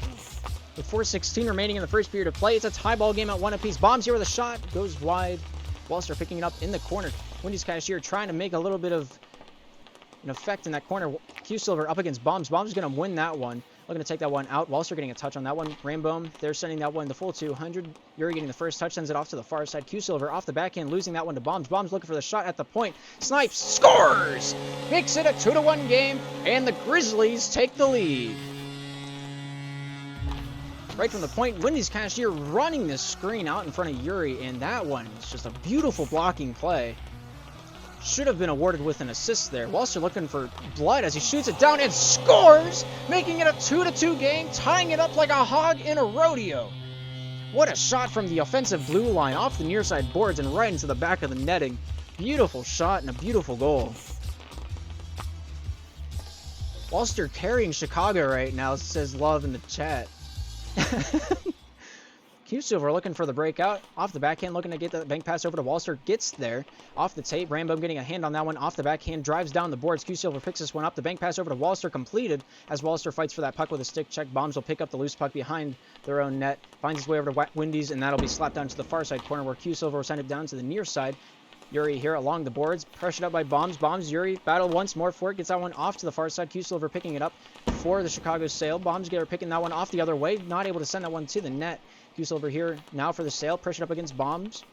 With 4:16 remaining in the first period of play, it's a tie ball game at 1 apiece. Bombs here with a shot, goes wide. Walster picking it up in the corner. Wendy's Cashier trying to make a little bit of an effect in that corner. Q-Silver up against Bombs. Bombs is going to win that one. Looking to take that one out. Walster getting a touch on that one. Rambo, they're sending that one the full 200. Yuri getting the first touch, sends it off to the far side. Q-Silver off the backhand, losing that one to Bombs. Bombs looking for the shot at the point. Snipes, scores! Makes it a 2-1 game, and the Grizzlies take the lead. Right from the point, Wendy's Cashier running this screen out in front of Yuri, and that one is just a beautiful blocking play. Should have been awarded with an assist there. Walster looking for blood as he shoots it down and scores, making it a 2-2 game, tying it up like a hog in a rodeo. What a shot from the offensive blue line off the near side boards and right into the back of the netting. Beautiful shot and a beautiful goal. Walster carrying Chicago right now, says Love in the chat. Q-Silver looking for the breakout. Off the backhand, looking to get the bank pass over to Walster. Gets there. Off the tape. Rambo getting a hand on that one. Off the backhand. Drives down the boards. Q-Silver picks this one up. The bank pass over to Walster completed as Walster fights for that puck with a stick check. Bombs will pick up the loose puck behind their own net. Finds his way over to Wendy's, and that'll be slapped down to the far side corner where Q-Silver will send it down to the near side. Yuri here along the boards. Pressured up by Bombs. Bombs, Yuri battle once more for it. Gets that one off to the far side. Q-Silver picking it up for the Chicago Sail. Bombs get her picking that one off the other way. Not able to send that one to the net. Q-Silver here now for the Sail. Pressured up against Bombs.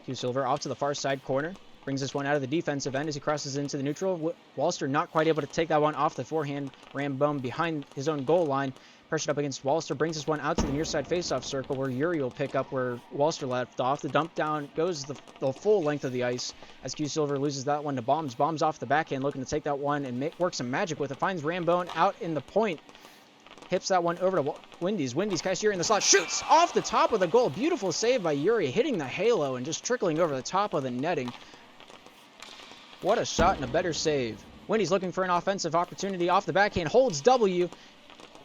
Q-Silver off to the far side corner. Brings this one out of the defensive end as he crosses into the neutral. Walster not quite able to take that one off the forehand. Rambone behind his own goal line. Pressured up against Walster. Brings this one out to the near side faceoff circle where Yuri will pick up where Walster left off. The dump down goes the full length of the ice as Q-Silver loses that one to Bombs. Bombs off the backhand looking to take that one and work some magic with it. Finds Rambone out in the point. Hips that one over to Wendy's. Wendy's Cashier in the slot. Shoots off the top of the goal. Beautiful save by Yuri, hitting the halo and just trickling over the top of the netting. What a shot and a better save. Wendy's looking for an offensive opportunity off the backhand. Holds W.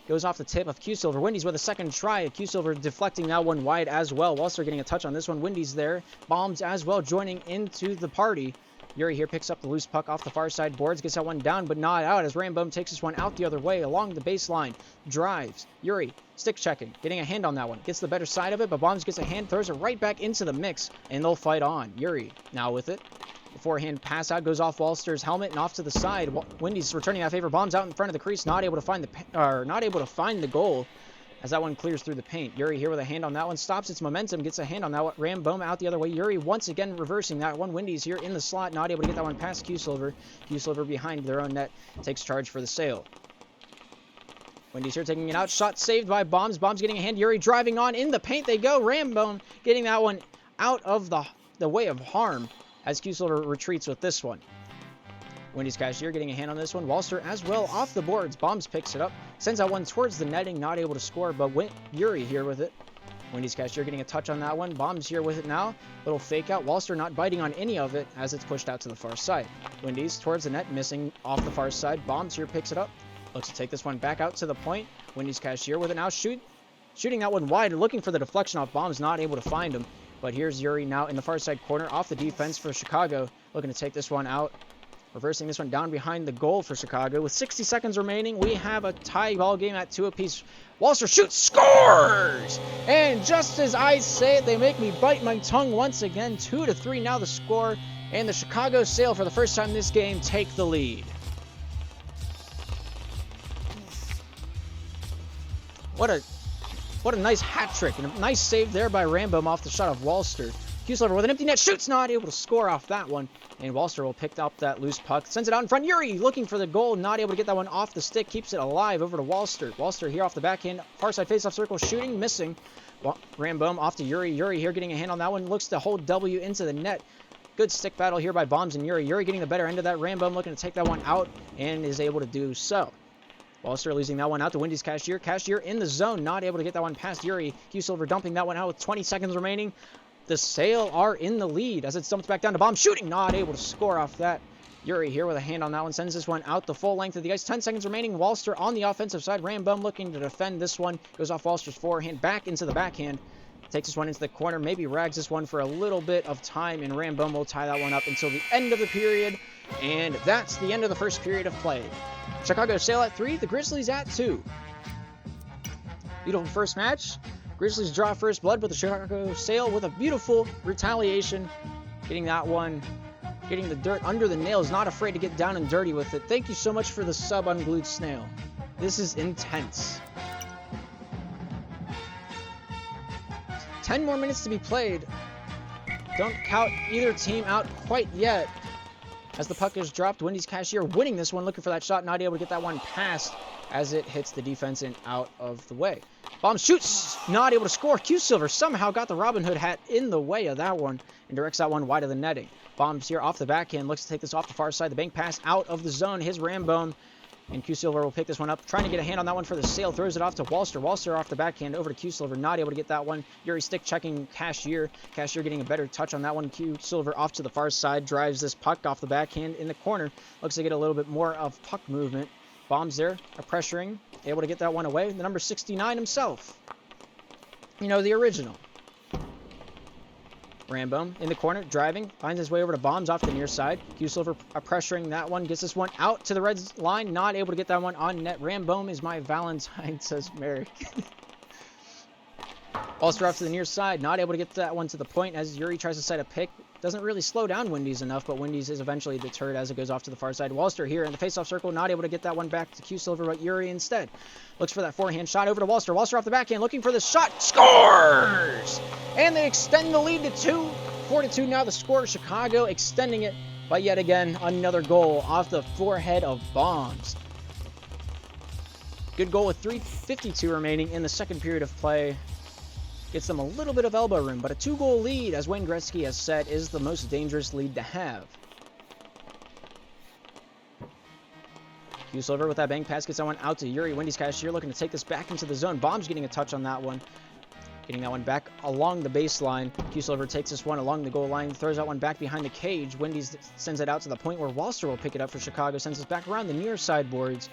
Goes off the tip of Q-Silver. Wendy's with a second try. Q-Silver deflecting that one wide as well. Walster getting a touch on this one. Wendy's there. Bombs as well joining into the party. Yuri here picks up the loose puck off the far side boards. Gets that one down but not out as Rambone takes this one out the other way along the baseline. Drives. Yuri stick checking. Getting a hand on that one. Gets the better side of it, but Bombs gets a hand. Throws it right back into the mix and they'll fight on. Yuri now with it. The forehand pass out goes off Walster's helmet and off to the side. Wendy's returning that favor. Bombs out in front of the crease. Not able to find the goal as that one clears through the paint. Yuri here with a hand on that one. Stops its momentum. Gets a hand on that one. Rambone out the other way. Yuri once again reversing that one. Wendy's here in the slot. Not able to get that one past Q-Silver. Q-Silver behind their own net. Takes charge for the Sail. Wendy's here taking it out. Shot saved by Bombs. Bombs getting a hand. Yuri driving on. In the paint they go. Rambone getting that one out of the way of harm as Q-Silver retreats with this one. Wendy's Cashier getting a hand on this one. Walster as well off the boards. Bombs picks it up. Sends that one towards the netting. Not able to score, but Yuri here with it. Wendy's Cashier getting a touch on that one. Bombs here with it now. Little fake out. Walster not biting on any of it as it's pushed out to the far side. Wendy's towards the net, missing off the far side. Bombs here picks it up. Looks to take this one back out to the point. Wendy's Cashier with it now. Shooting that one wide, looking for the deflection off Bombs. Not able to find him. But here's Yuri now in the far side corner off the defense for Chicago. Looking to take this one out. Reversing this one down behind the goal for Chicago. With 60 seconds remaining, we have a tie ball game at 2 apiece. Walster shoots, scores! And just as I say it, they make me bite my tongue once again. 2-3 now the score. And the Chicago Sail, for the first time this game, take the lead. What a nice hat trick. And a nice save there by Rambone off the shot of Walster. Q-Silver with an empty net, shoots, not able to score off that one. And Walster will pick up that loose puck, sends it out in front. Yuri looking for the goal, not able to get that one off the stick, keeps it alive over to Walster. Walster here off the backhand, far side face-off circle, shooting, missing. Rambome off to Yuri. Yuri here getting a hand on that one, looks to hold W into the net. Good stick battle here by Bombs and Yuri. Yuri getting the better end of that. Rambome looking to take that one out and is able to do so. Walster losing that one out to Wendy's Cashier. Cashier in the zone, not able to get that one past Yuri. Q-Silver dumping that one out with 20 seconds remaining. The Sail are in the lead as it's dumped back down to Bomb. Shooting, not able to score off that. Yuri here with a hand on that one. Sends this one out the full length of the ice. 10 seconds remaining. Walster on the offensive side. Rambome looking to defend this one. Goes off Walster's forehand. Back into the backhand. Takes this one into the corner. Maybe rags this one for a little bit of time. And Rambome will tie that one up until the end of the period. And that's the end of the first period of play. Chicago Sail at 3. The Grizzlies at 2. Beautiful first match. Grizzlies draw first blood, but the Chicago Sail with a beautiful retaliation. Getting that one, getting the dirt under the nails, not afraid to get down and dirty with it. Thank you so much for the sub, Unglued Snail. This is intense. 10 more minutes to be played. Don't count either team out quite yet. As the puck is dropped, Wendy's Cashier winning this one, looking for that shot, not able to get that one past as it hits the defense and out of the way. Bomb shoots, not able to score. Q-Silver somehow got the Robin Hood hat in the way of that one and directs that one wide of the netting. Bombs here off the backhand, looks to take this off the far side. The bank pass out of the zone. His Rambone, and Q-Silver will pick this one up. Trying to get a hand on that one for the Sail. Throws it off to Walster. Walster off the backhand over to Q-Silver. Not able to get that one. Yuri stick checking Cashier. Cashier getting a better touch on that one. Q-Silver off to the far side. Drives this puck off the backhand in the corner. Looks to get a little bit more of puck movement. Bombs there are pressuring. Able to get that one away. The number 69 himself. You know, the original. Rambome in the corner, driving, finds his way over to Bombs off the near side. Q-Silver pressuring that one, gets this one out to the Reds line, not able to get that one on net. Rambome is my Valentine, says Merrick. Walster off to the near side, not able to get that one to the point as Yuri tries to set a pick. Doesn't really slow down Wendy's enough, but Wendy's is eventually deterred as it goes off to the far side. Walster here in the face-off circle, not able to get that one back to Q-Silver, but Yuri instead looks for that forehand shot over to Walster. Walster off the backhand, looking for the shot, scores! And they extend the lead to 2. 4-2 now the score. Chicago extending it by yet again another goal off the forehead of Bombs. Good goal with 3:52 remaining in the second period of play. Gets them a little bit of elbow room, but a 2-goal lead, as Wayne Gretzky has said, is the most dangerous lead to have. Q-Silver with that bank pass gets that one out to Yuri. Wendy's Cashier looking to take this back into the zone. Bombs getting a touch on that one. Getting that one back along the baseline. Q-Silver takes this one along the goal line, throws that one back behind the cage. Wendy's sends it out to the point where Walster will pick it up for Chicago, sends it back around the near side boards.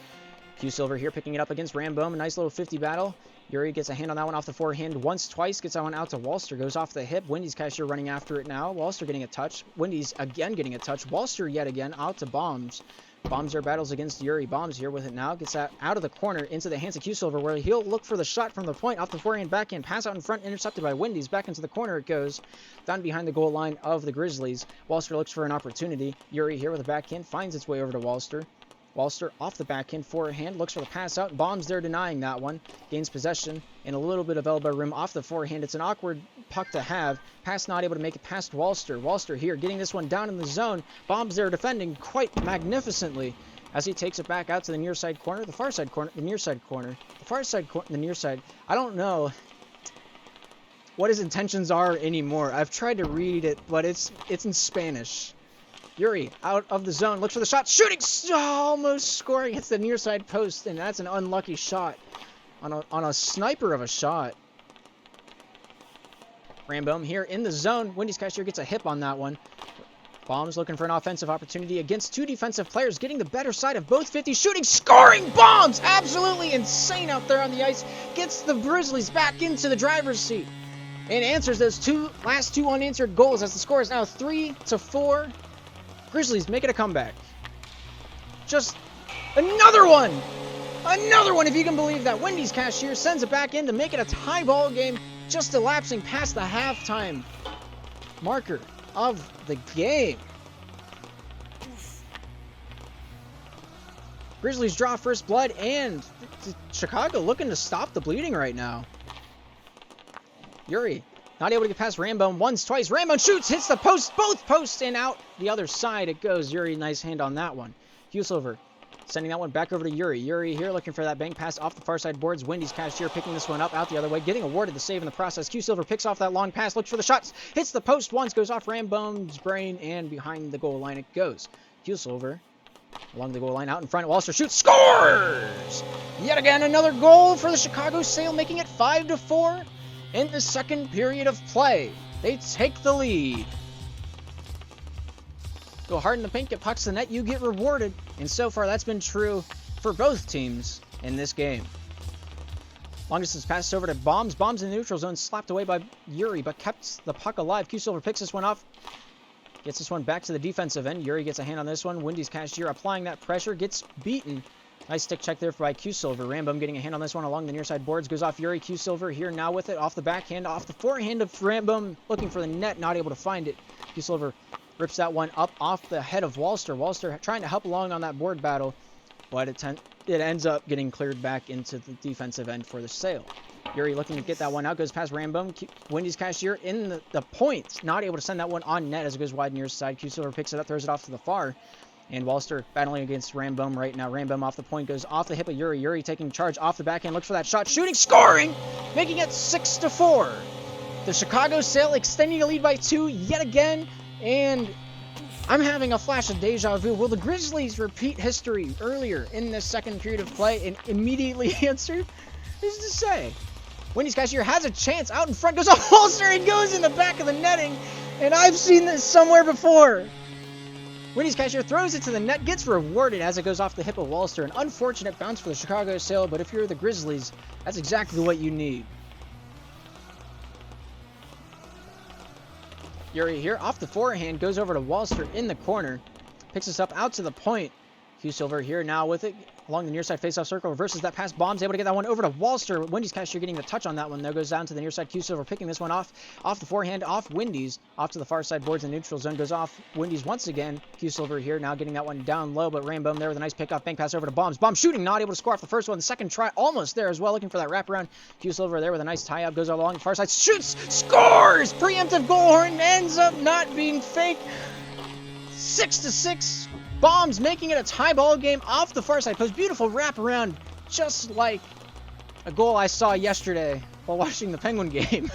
Q-Silver here picking it up against Rambome. A nice little 50 battle. Yuri gets a hand on that one off the forehand once, twice. Gets that one out to Walster. Goes off the hip. Wendy's Cashier running after it now. Walster getting a touch. Wendy's again getting a touch. Walster yet again out to Bombs. Bombs are battles against Yuri. Bombs here with it now. Gets that out of the corner into the hands of Q-Silver, where he'll look for the shot from the point off the forehand backhand. Pass out in front. Intercepted by Wendy's. Back into the corner it goes. Down behind the goal line of the Grizzlies. Walster looks for an opportunity. Yuri here with a backhand. Finds its way over to Walster. Walster off the backhand, forehand, looks for the pass out. Bombs there denying that one. Gains possession and a little bit of elbow room off the forehand. It's an awkward puck to have. Pass not able to make it past Walster. Walster here getting this one down in the zone. Bombs there defending quite magnificently as he takes it back out to the near side corner, the far side corner, the near side corner, the far side corner, the near side. I don't know what his intentions are anymore. I've tried to read it, but it's in Spanish. Yuri out of the zone, looks for the shot, shooting, almost scoring. Hits the near side post, and that's an unlucky shot on a sniper of a shot. Rambome here in the zone. Wendy's Cashier gets a hip on that one. Bombs looking for an offensive opportunity against two defensive players, getting the better side of both 50, shooting, scoring. Bombs absolutely insane out there on the ice. Gets the Grizzlies back into the driver's seat and answers those last two unanswered goals as the score is now 3-4. Grizzlies make it a comeback. Just another one! Another one, if you can believe that. Wendy's Cashier sends it back in to make it a tie ball game, just elapsing past the halftime marker of the game. Grizzlies draw first blood, and Chicago looking to stop the bleeding right now. Yuri Not able to get past Rambone once, twice. Rambone shoots, hits the post, both posts, and out the other side it goes. Yuri, nice hand on that one. Q-Silver sending that one back over to Yuri. Yuri here looking for that bank pass off the far side boards. Wendy's Cashier picking this one up out the other way, getting awarded the save in the process. Q-Silver picks off that long pass, looks for the shots, hits the post once, goes off Rambone's brain, and behind the goal line it goes. Q-Silver along the goal line, out in front. Walster shoots, scores! Yet again, another goal for the Chicago Sail, making it 5-4 in the second period of play. They take the lead. Go hard in the paint, get pucks to the net, you get rewarded. And so far, that's been true for both teams in this game. Long distance passes over to Bombs. Bombs in the neutral zone, slapped away by Yuri, but kept the puck alive. Q-Silver picks this one off. Gets this one back to the defensive end. Yuri gets a hand on this one. Wendy's Cashier applying that pressure, gets beaten. Nice stick check there by Q-Silver. Rambone getting a hand on this one along the near side boards. Goes off Yuri. Q-Silver here now with it. Off the backhand, off the forehand of Rambone. Looking for the net, not able to find it. Q-Silver rips that one up off the head of Walster. Walster trying to help along on that board battle, but it ends up getting cleared back into the defensive end for the Sail. Yuri looking to get that one out. Goes past Rambone. Wendy's Cashier in the point. Not able to send that one on net as it goes wide near side. Q-Silver picks it up, throws it off to the far. And Walster battling against Rambone right now. Rambone off the point, goes off the hip of Yuri. Yuri taking charge off the backhand, looks for that shot, shooting, scoring, making it 6-4. The Chicago Sail extending the lead by 2 yet again, and I'm having a flash of deja vu. Will the Grizzlies repeat history earlier in this second period of play and immediately answer? Who's to say? Wendy's Cashier has a chance out in front, goes off Walster and goes in the back of the netting, and I've seen this somewhere before. Wendy's Cashier throws it to the net, gets rewarded as it goes off the hip of Walster. An unfortunate bounce for the Chicago Sail, but if you're the Grizzlies, that's exactly what you need. Yuri here off the forehand, goes over to Walster in the corner, picks this up out to the point. Q-Silver here now with it along the near side face-off circle, reverses that pass. Bombs able to get that one over to Walster. Wendy's Cashier getting the touch on that one though, goes down to the near side. Q-Silver picking this one off the forehand, off Wendy's, off to the far side boards in neutral zone, goes off Wendy's once again. Q-Silver here now getting that one down low, but Rambone there with a nice pickoff, bank pass over to Bombs. Bombs shooting, not able to score off the first one. The second try almost there as well, looking for that wraparound. Q-Silver there with a nice tie-up, goes along the far side, shoots, scores! Preemptive goal horn, ends up not being fake. 6-6. Bombs making it a tie ball game off the far side post. Beautiful wraparound, just like a goal I saw yesterday while watching the Penguin game.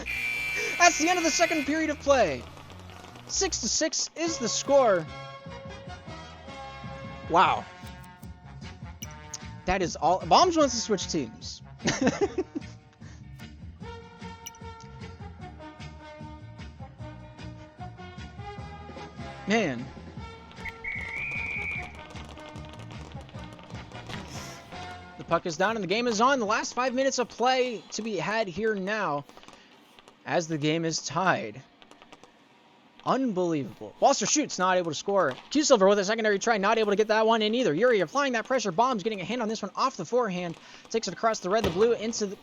That's the end of the second period of play. 6-6 is the score. Wow. That is all. Bombs wants to switch teams. Man. The puck is down and the game is on. The last 5 minutes of play to be had here now as the game is tied. Unbelievable. Walster shoots, not able to score. Q-Silver with a secondary try, not able to get that one in either. Yuri applying that pressure. Bombs getting a hand on this one off the forehand. Takes it across the red, the blue,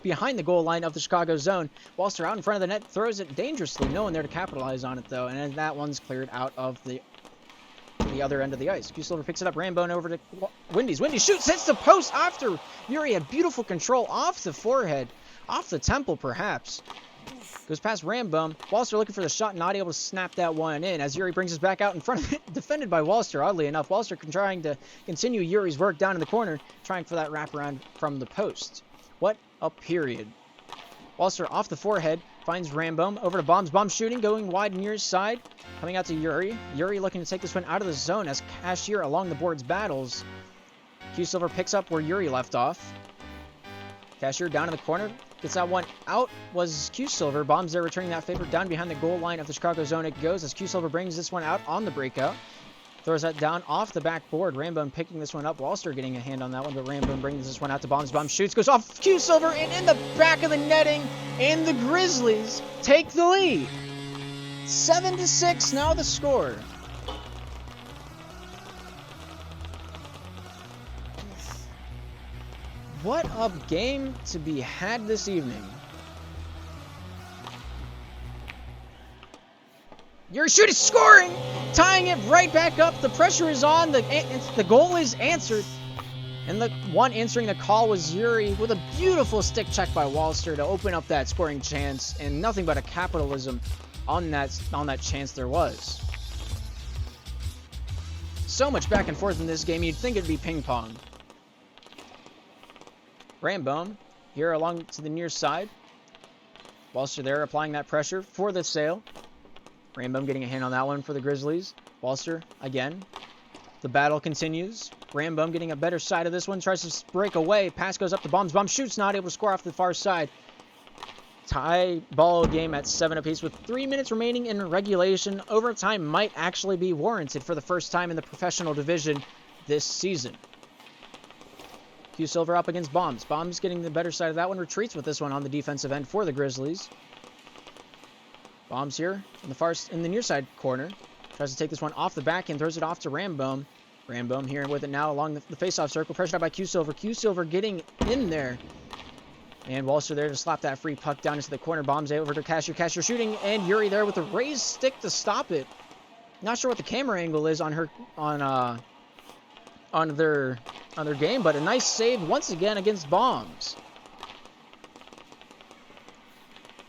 behind the goal line of the Chicago zone. Walster out in front of the net, throws it dangerously. No one there to capitalize on it though. And that one's cleared out of the other end of the ice. Q-Silver picks it up. Rambone over to Wendy's. Wendy's shoots, hits the post after Yuri had beautiful control off the forehead, off the temple perhaps. Goes past Rambone. Walster looking for the shot, not able to snap that one in as Yuri brings us back out in front of it. Defended by Walster, oddly enough. Walster trying to continue Yuri's work down in the corner, trying for that wraparound from the post. What a period. Walster off the forehead, finds Rambone, over to Bombs. Bombs shooting, going wide near his side. Coming out to Yuri. Yuri looking to take this one out of the zone as Cashier along the boards battles. Q-Silver picks up where Yuri left off. Cashier down in the corner. Gets that one out, was Q-Silver. Bombs there returning that favor down behind the goal line of the Chicago zone. It goes as Q-Silver brings this one out on the breakout. Throws that down off the backboard. Rambone picking this one up. Walster getting a hand on that one, but Rambone brings this one out to Bombs. Bombs shoots, goes off Q-Silver and in the back of the netting. And the Grizzlies take the lead. 7-6 now the score. What a game to be had this evening. Your shoot is scoring, tying it right back up. The pressure is on. The goal is answered. And the one answering the call was Yuri with a beautiful stick check by Walster to open up that scoring chance, and nothing but a capitalism on that chance there was. So much back and forth in this game, you'd think it'd be ping pong. Rambone here along to the near side. Walster there applying that pressure for the sale. Rambone getting a hand on that one for the Grizzlies. Walster again. The battle continues. Rambone getting a better side of this one. Tries to break away. Pass goes up to Bombs. Bombs shoots. Not able to score off the far side. Tie ball game at 7 apiece with 3 minutes remaining in regulation. Overtime might actually be warranted for the first time in the professional division this season. Q Silver up against Bombs. Bombs getting the better side of that one. Retreats with this one on the defensive end for the Grizzlies. Bombs here in the near side corner. Tries to take this one off the back and throws it off to Rambone. Rambone here with it now along the face-off circle. Pressured out by Q Silver. Q Silver getting in there. And Walster there to slap that free puck down into the corner. Bombs over to Cashier. Cashier shooting, and Yuri there with a raised stick to stop it. Not sure what the camera angle is on their game, but a nice save once again against Bombs.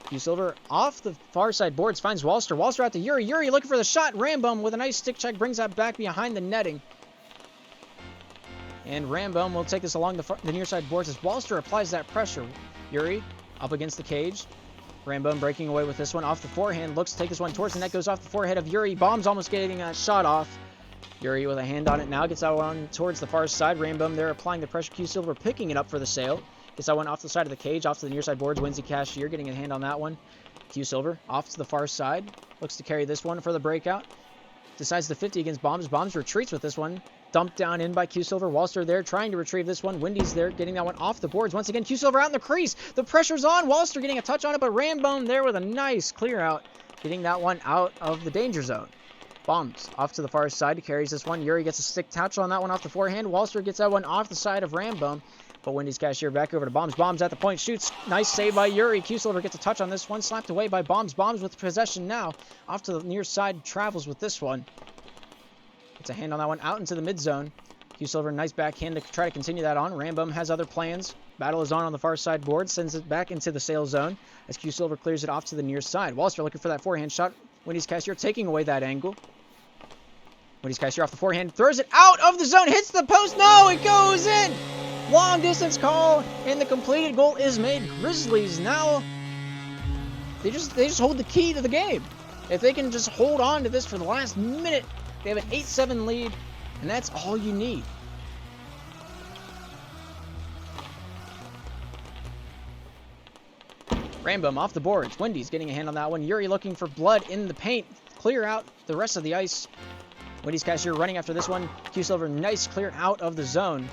Q Silver off the far side boards finds Walster. Walster out to Yuri. Yuri looking for the shot. Rambone with a nice stick check brings that back behind the netting. And Rambone will take this along the near side boards as Walster applies that pressure. Yuri up against the cage. Rambone breaking away with this one off the forehand. Looks to take this one towards the net. Goes off the forehead of Yuri. Bombs almost getting that shot off. Yuri with a hand on it now. Gets that one towards the far side. Rambone there applying the pressure. Q Silver picking it up for the sale. Gets that one off the side of the cage. Off to the near side boards. Winsy Cashier getting a hand on that one. Q Silver off to the far side. Looks to carry this one for the breakout. Decides to 50 against Bombs. Bombs retreats with this one. Dumped down in by Q Silver. Walster there trying to retrieve this one. Wendy's there getting that one off the boards. Once again, Q Silver out in the crease. The pressure's on. Walster getting a touch on it, but Rambone there with a nice clear out. Getting that one out of the danger zone. Bombs off to the far side. Carries this one. Yuri gets a stick touch on that one off the forehand. Walster gets that one off the side of Rambone. But Wendy's Cashier back over to Bombs. Bombs at the point. Shoots. Nice save by Yuri. Q Silver gets a touch on this one. Slapped away by Bombs. Bombs with possession now. Off to the near side. Travels with this one. Gets a hand on that one out into the mid zone. Q Silver, nice backhand to try to continue that on. Rambone has other plans. Battle is on the far side board. Sends it back into the sail zone as Q Silver clears it off to the near side. Walster looking for that forehand shot. Wendy's Cashier taking away that angle. Wendy's Cashier off the forehand. Throws it out of the zone. Hits the post. No, it goes in. Long distance call. And the completed goal is made. Grizzlies now. They just hold the key to the game. If they can just hold on to this for the last minute, they have an 8-7 lead. And that's all you need. Rambone off the boards. Wendy's getting a hand on that one. Yuri looking for blood in the paint. Clear out the rest of the ice. Wendy's Cashier running after this one. Q Silver, nice clear out of the zone.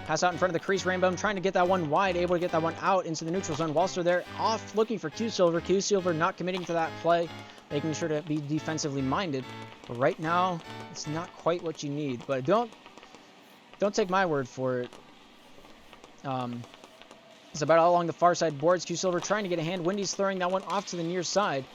Pass out in front of the crease. Rambone trying to get that one wide. Able to get that one out into the neutral zone. Walster there off looking for Q Silver. Q Silver not committing to that play. Making sure to be defensively minded. But right now, it's not quite what you need. But don't take my word for it. It's about all along the far side boards. Q Silver trying to get a hand. Wendy's throwing that one off to the near side.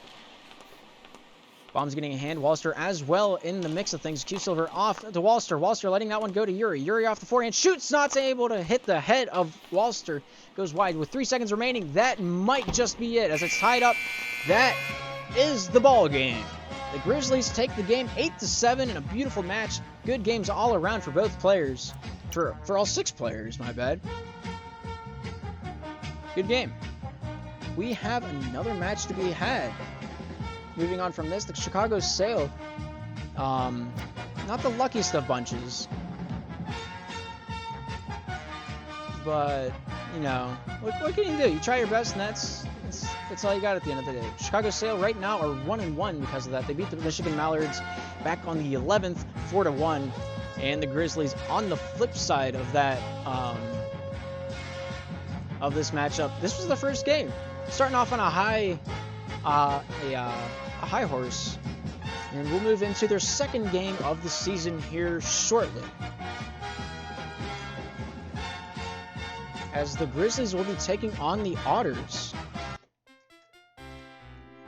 Bombs getting a hand. Walster as well in the mix of things. Q Silver off to Walster. Walster letting that one go to Yuri. Yuri off the forehand. Shoots. Not able to hit the head of Walster. Goes wide with 3 seconds remaining. That might just be it as it's tied up. That is the ball game. The Grizzlies take the game 8-7 in a beautiful match. Good games all around for both players. For all 6 players, my bad. Good game. We have another match to be had. Moving on from this, the Chicago Sail. Not the luckiest of bunches. But, you know, what can you do? You try your best, and that's all you got at the end of the day. Chicago Sail right now are 1-1 because of that. They beat the Michigan Mallards back on the 11th, 4-1. And the Grizzlies on the flip side of that, of this matchup. This was the first game. Starting off on a high horse. And we'll move into their second game of the season here shortly. As the Grizzlies will be taking on the Otters.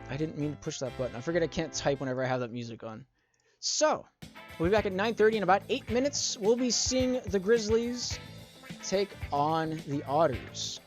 I didn't mean to push that button. I forget I can't type whenever I have that music on. So, We'll be back at 9:30 in about 8 minutes. We'll be seeing the Grizzlies take on the Otters.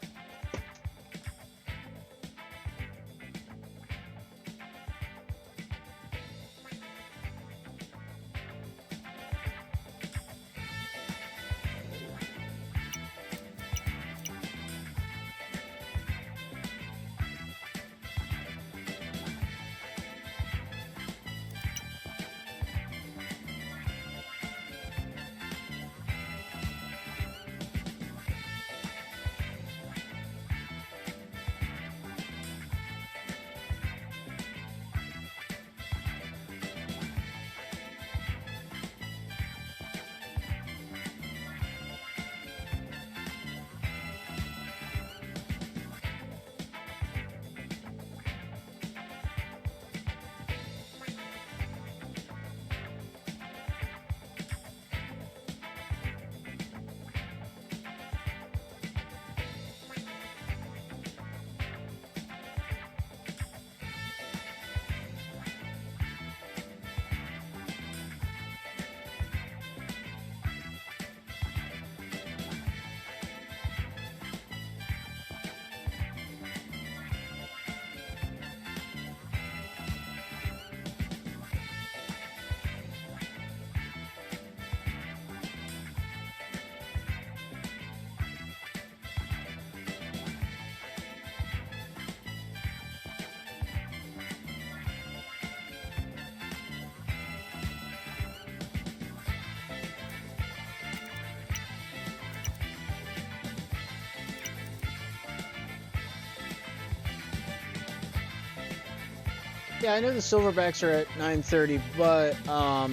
Yeah, I know the Silverbacks are at 9:30, but I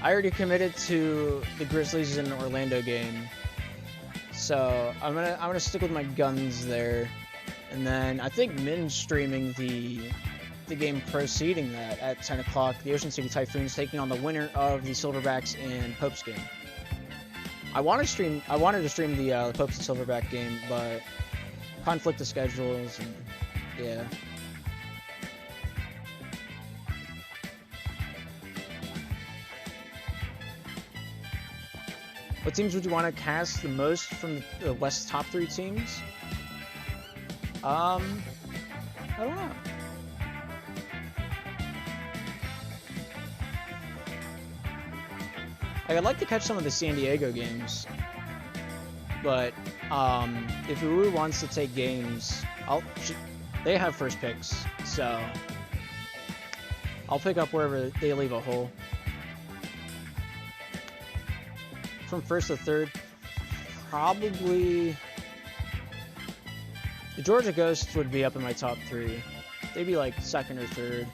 already committed to the Grizzlies in an Orlando game, so I'm gonna stick with my guns there, and then I think Min's streaming the game preceding that at 10 o'clock. The Ocean City Typhoons taking on the winner of the Silverbacks and Popes game. I wanted to stream the Popes and Silverback game, but conflict of schedules and yeah. What teams would you want to cast the most from the West top 3 teams? I don't know. I'd like to catch some of the San Diego games, but if Uru wants to take games, they have first picks, so I'll pick up wherever they leave a hole. From first to third, probably the Georgia Ghosts would be up in my top 3. They'd be like second or third.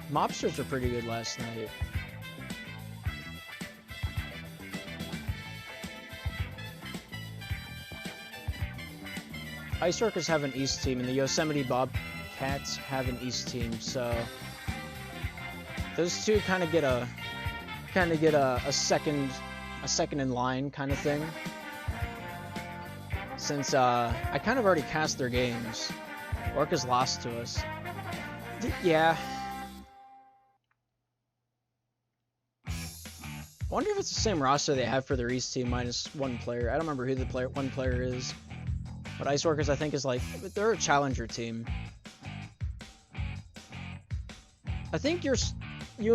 Mobsters were pretty good last night. Ice Orcas have an East team, and the Yosemite Bobcats have an East team, so those two kind of get a second in line kind of thing. Since I kind of already cast their games, Orcas lost to us. Yeah. I wonder if it's the same roster they have for their East team minus one player. I don't remember who the one player is, but Ice Orcas I think is like they're a challenger team. I think you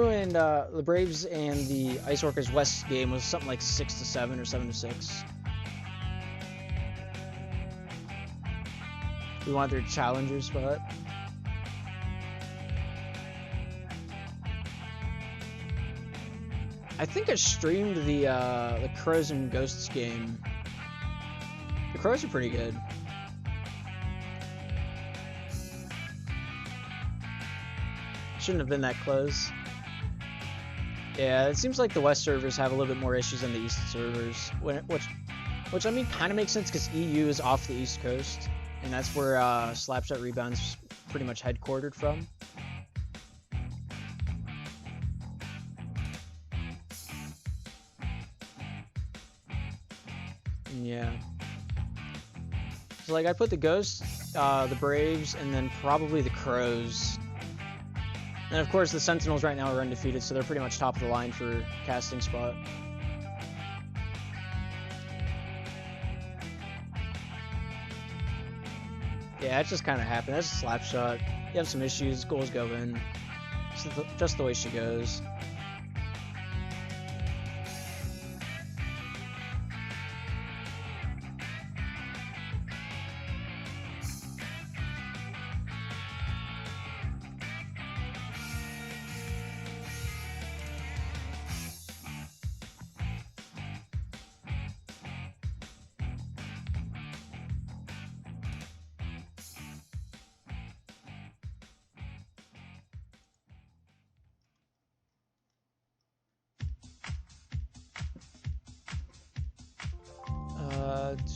and the Braves and the Ice Orcas West game was something like 6-7 or 7-6. We want their challenger spot. I think I streamed the Crows and Ghosts game. The Crows are pretty good. Shouldn't have been that close. Yeah, it seems like the West servers have a little bit more issues than the East servers, which I mean kind of makes sense because EU is off the East Coast, and that's where Slapshot Rebound's pretty much headquartered from. Yeah. So, like, I put the Ghosts, the Braves, and then probably the Crows. And, of course, the Sentinels right now are undefeated, so they're pretty much top of the line for casting spot. Yeah, it just kind of happened. That's a slap shot. You have some issues, goals go in. Just the way she goes.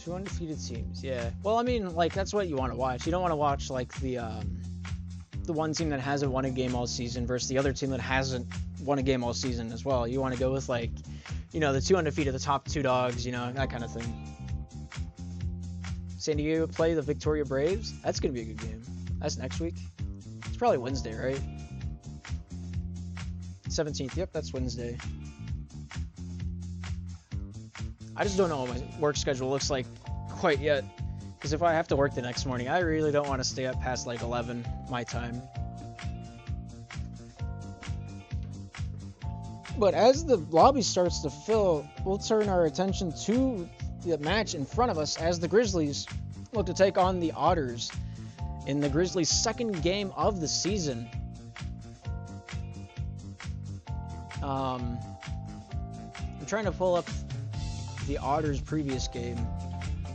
Two undefeated teams, yeah. Well, I mean, like, that's what you want to watch. You don't want to watch, like, the one team that hasn't won a game all season versus the other team that hasn't won a game all season as well. You want to go with, like, you know, the two undefeated, the top two dogs, you know, that kind of thing. San Diego play the Victoria Braves. That's going to be a good game. That's next week. It's probably Wednesday, right? 17th. Yep, that's Wednesday. I just don't know what my work schedule looks like quite yet, because if I have to work the next morning, I really don't want to stay up past like 11 my time. But as the lobby starts to fill, we'll turn our attention to the match in front of us as the Grizzlies look to take on the Otters in the Grizzlies' second game of the season. I'm trying to pull up the Otters' previous game.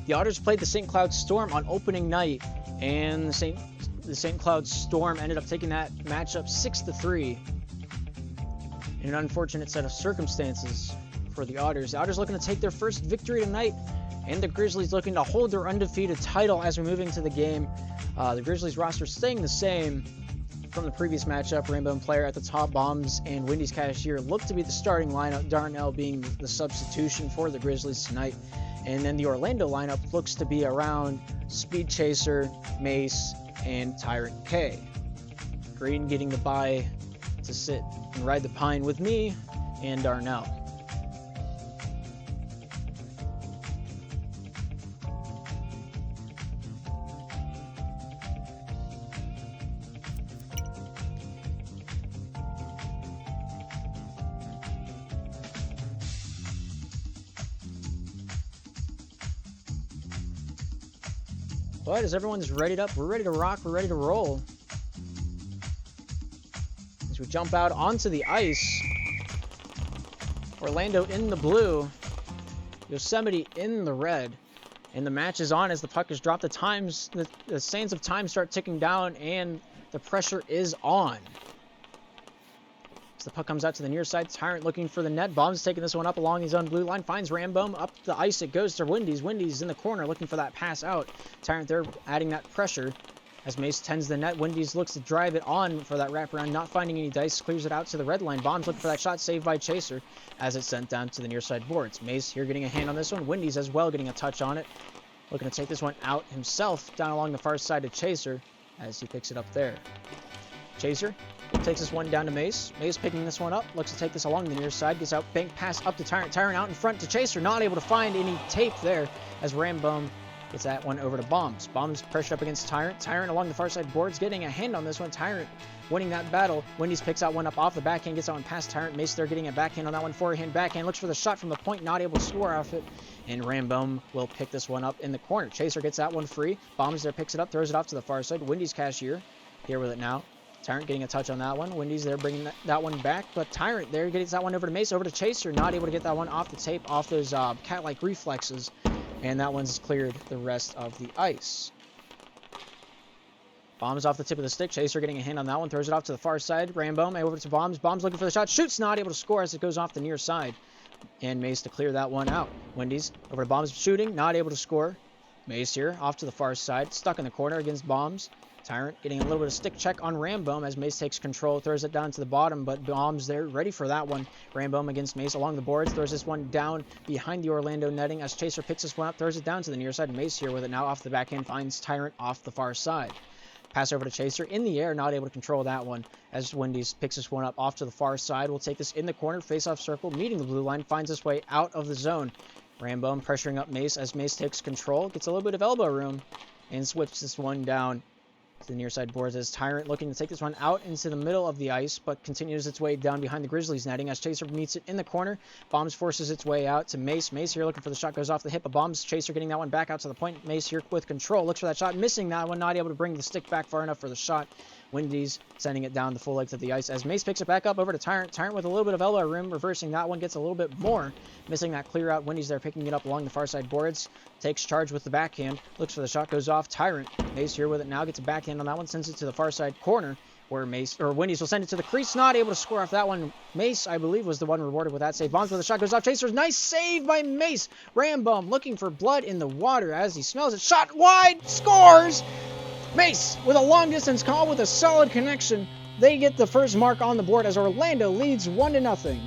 The Otters played the St. Cloud Storm on opening night, and the St. Cloud Storm ended up taking that matchup 6-3 in an unfortunate set of circumstances for the Otters. The Otters looking to take their first victory tonight, and the Grizzlies looking to hold their undefeated title as we're moving to the game. The Grizzlies roster staying the same from the previous matchup. Rainbow and Player at the top, Bombs and Wendy's Cashier look to be the starting lineup, Darnell being the substitution for the Grizzlies tonight. And then the Orlando lineup looks to be around Speed Chaser, Mace, and Tyrant K. Green getting the bye to sit and ride the pine with me and Darnell. But as everyone's readied up, we're ready to rock, we're ready to roll. As we jump out onto the ice, Orlando in the blue, Yosemite in the red, and the match is on as the puck is dropped. The sands of time start ticking down, and the pressure is on. As the puck comes out to the near side, Tyrant looking for the net. Bombs taking this one up along his own blue line. Finds Rambo. Up the ice it goes to Wendy's. Wendy's in the corner looking for that pass out. Tyrant there adding that pressure as Mace tends the net. Wendy's looks to drive it on for that wraparound. Not finding any dice. Clears it out to the red line. Bombs looking for that shot. Saved by Chaser as it's sent down to the near side boards. Mace here getting a hand on this one. Wendy's as well getting a touch on it. Looking to take this one out himself down along the far side of Chaser as he picks it up there. Chaser takes this one down to Mace. Mace picking this one up. Looks to take this along the near side. Gets out, bank pass up to Tyrant. Tyrant out in front to Chaser. Not able to find any tape there as Rambone gets that one over to Bombs. Bombs pressured up against Tyrant. Tyrant along the far side boards getting a hand on this one. Tyrant winning that battle. Wendy's picks out one up off the backhand. Gets that one past Tyrant. Mace there getting a backhand on that one. Forehand backhand. Looks for the shot from the point. Not able to score off it. And Rambone will pick this one up in the corner. Chaser gets that one free. Bombs there picks it up. Throws it off to the far side. Wendy's Cashier here with it now. Tyrant getting a touch on that one. Wendy's there bringing that one back, but Tyrant there gets that one over to Mace, over to Chaser. Not able to get that one off the tape, off those cat-like reflexes, and that one's cleared the rest of the ice. Bombs off the tip of the stick. Chaser getting a hand on that one. Throws it off to the far side. Rambo over to Bombs. Bombs looking for the shot. Shoots. Not able to score as it goes off the near side. And Mace to clear that one out. Wendy's over to Bombs shooting. Not able to score. Mace here off to the far side. Stuck in the corner against Bombs. Tyrant getting a little bit of stick check on Rambo as Mace takes control, throws it down to the bottom, but Bombs there, ready for that one. Rambo against Mace along the boards, throws this one down behind the Orlando netting as Chaser picks this one up, throws it down to the near side. Mace here with it now off the backhand, finds Tyrant off the far side. Pass over to Chaser in the air, not able to control that one as Wendy's picks this one up off to the far side. We'll take this in the corner, face-off circle, meeting the blue line, finds his way out of the zone. Rambo pressuring up Mace as Mace takes control, gets a little bit of elbow room, and switches this one down to the near side boards as Tyrant looking to take this one out into the middle of the ice, but continues its way down behind the Grizzlies netting as Chaser meets it in the corner. Bombs forces its way out to Mace. Mace here looking for the shot, goes off the hip of Bombs. Chaser getting that one back out to the point. Mace here with control, looks for that shot, missing that one, not able to bring the stick back far enough for the shot. Wendy's sending it down the full length of the ice as Mace picks it back up over to Tyrant. Tyrant with a little bit of elbow room, reversing that one, gets a little bit more, missing that clear out. Wendy's there picking it up along the far side boards, takes charge with the backhand, looks for the shot, goes off. Tyrant, Mace here with it now, gets a backhand on that one, sends it to the far side corner where Wendy's will send it to the crease, not able to score off that one. Mace, I believe, was the one rewarded with that save. Bombs with a shot, goes off. Chaser's nice save by Mace. Rambo looking for blood in the water as he smells it. Shot wide, scores! Mace with a long distance call with a solid connection. They get the first mark on the board as Orlando leads 1-0.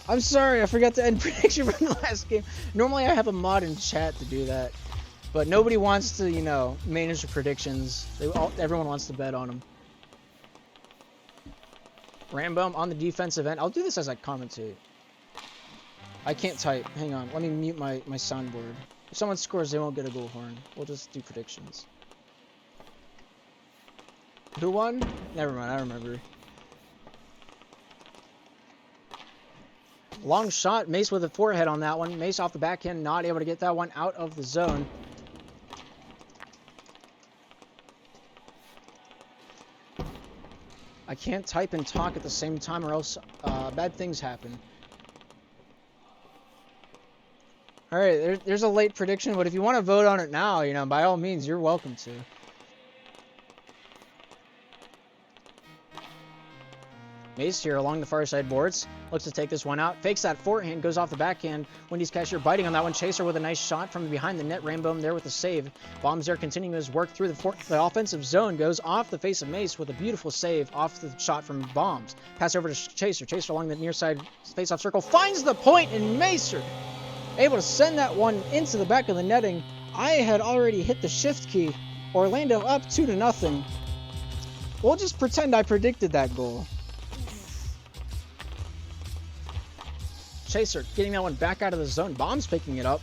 I'm sorry, I forgot to end prediction from the last game. Normally I have a mod in chat to do that, but nobody wants to, you know, manage the predictions. Everyone wants to bet on them. Rambo on the defensive end. I'll do this as I commentate. I can't type. Hang on. Let me mute my soundboard. If someone scores, they won't get a goal horn. We'll just do predictions. Who won? Never mind, I remember. Long shot. Mace with a forehead on that one. Mace off the backhand, not able to get that one out of the zone. I can't type and talk at the same time or else bad things happen. Alright, there's a late prediction, but if you want to vote on it now, you know, by all means, you're welcome to. Mace here along the far side boards. Looks to take this one out. Fakes that forehand, goes off the backhand. Wendy's Cashier biting on that one. Chaser with a nice shot from behind the net. Rambo there with a save. Bombs there continuing his work through the offensive zone. Goes off the face of Mace with a beautiful save off the shot from Bombs. Pass over to Chaser. Chaser along the near side face-off circle. Finds the point, and Macer able to send that one into the back of the netting. I had already hit the shift key. Orlando up 2-0. We'll just pretend I predicted that goal. Chaser getting that one back out of the zone. Bombs picking it up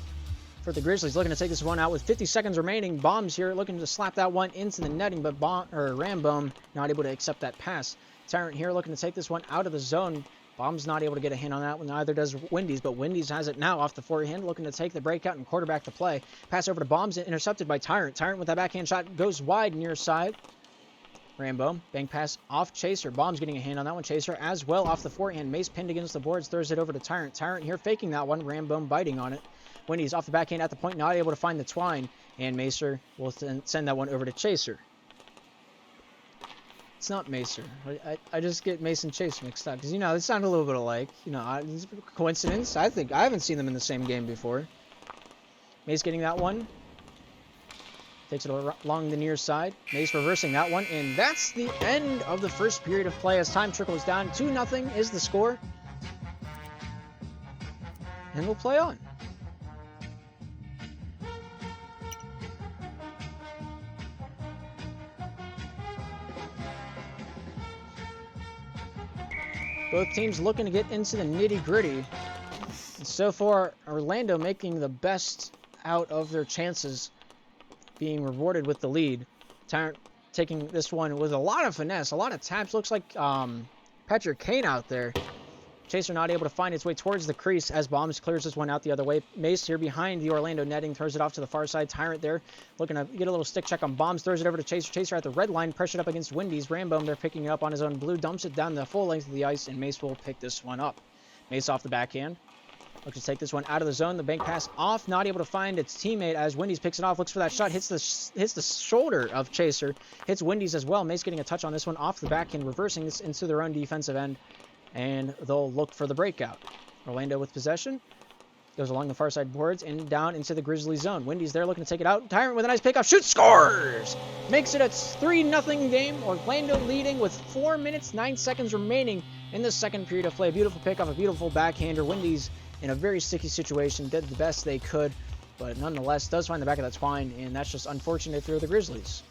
for the Grizzlies, looking to take this one out with 50 seconds remaining. Bombs here looking to slap that one into the netting, but Rambo not able to accept that pass. Tyrant here looking to take this one out of the zone. Bombs not able to get a hand on that one, neither does Wendy's, but Wendy's has it now off the forehand, looking to take the breakout and quarterback the play. Pass over to Bombs, intercepted by Tyrant. Tyrant with that backhand shot goes wide near side. Rambo, bank pass off Chaser. Bombs getting a hand on that one. Chaser as well off the forehand. Mace pinned against the boards, throws it over to Tyrant. Tyrant here faking that one. Rambo biting on it. Wendy's off the backhand at the point, not able to find the twine, and Macer will send that one over to Chaser. It's not Macer. I just get Mace and Chase mixed up because, you know, they sound a little bit alike. You know, it's a coincidence. I think I haven't seen them in the same game before. Mace getting that one. Takes it along the near side. Mace reversing that one. And that's the end of the first period of play as time trickles down. 2-0 is the score. And we'll play on. Both teams looking to get into the nitty-gritty. And so far, Orlando making the best out of their chances, being rewarded with the lead. Tyrant taking this one with a lot of finesse, a lot of taps. Looks like Patrick Kane out there. Chaser not able to find its way towards the crease as Bombs clears this one out the other way. Mace here behind the Orlando netting, throws it off to the far side. Tyrant there looking to get a little stick check on Bombs, throws it over to Chaser. Chaser at the red line, pressured up against Wendy's. Rambo there picking it up on his own blue, dumps it down the full length of the ice, and Mace will pick this one up. Mace off the backhand. Looks to take this one out of the zone. The bank pass off, not able to find its teammate as Wendy's picks it off. Looks for that shot, hits the shoulder of Chaser, hits Wendy's as well. Mace getting a touch on this one off the backhand, reversing this into their own defensive end, and they'll look for the breakout. Orlando with possession. Goes along the far side boards and down into the Grizzly zone. Wendy's there looking to take it out. Tyrant with a nice pickoff. Shoots, scores! Makes it a 3-0 game. Orlando leading with 4 minutes, 9 seconds remaining in the second period of play. Beautiful pickoff, a beautiful backhander. Wendy's in a very sticky situation. Did the best they could, but nonetheless does find the back of that twine, and that's just unfortunate for the Grizzlies.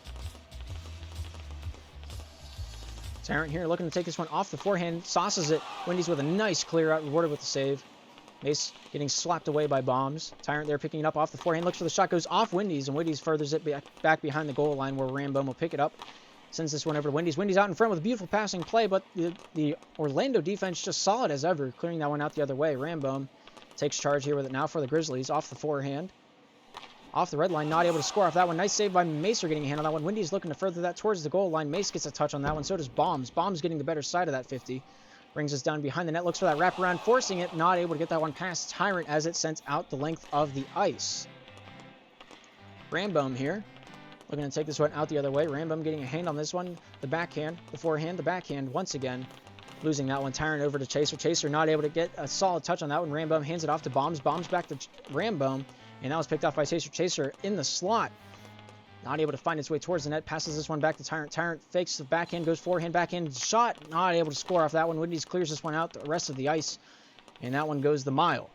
Tyrant here looking to take this one off the forehand. Sauces it. Wendy's with a nice clear out, rewarded with the save. Mace getting slapped away by Bombs. Tyrant there picking it up off the forehand. Looks for the shot. Goes off Wendy's, and Wendy's furthers it back behind the goal line where Rambo will pick it up. Sends this one over to Wendy's. Wendy's out in front with a beautiful passing play, but the Orlando defense just solid as ever, clearing that one out the other way. Rambo takes charge here with it now for the Grizzlies. Off the forehand. Off the red line, not able to score off that one. Nice save by Macer getting a hand on that one. Wendy's looking to further that towards the goal line. Mace gets a touch on that one. So does Bombs. Bombs getting the better side of that 50. Brings us down behind the net. Looks for that wraparound, forcing it. Not able to get that one past Tyrant as it sends out the length of the ice. Rambo here. Looking to take this one out the other way. Rambo getting a hand on this one. The backhand, the forehand, the backhand once again. Losing that one. Tyrant over to Chaser. Chaser not able to get a solid touch on that one. Rambo hands it off to Bombs. Bombs back to Rambo. And that was picked off by Chaser. Chaser in the slot. Not able to find its way towards the net. Passes this one back to Tyrant. Tyrant fakes the backhand. Goes forehand, backhand shot. Not able to score off that one. Wendy's clears this one out the rest of the ice. And that one goes the mile.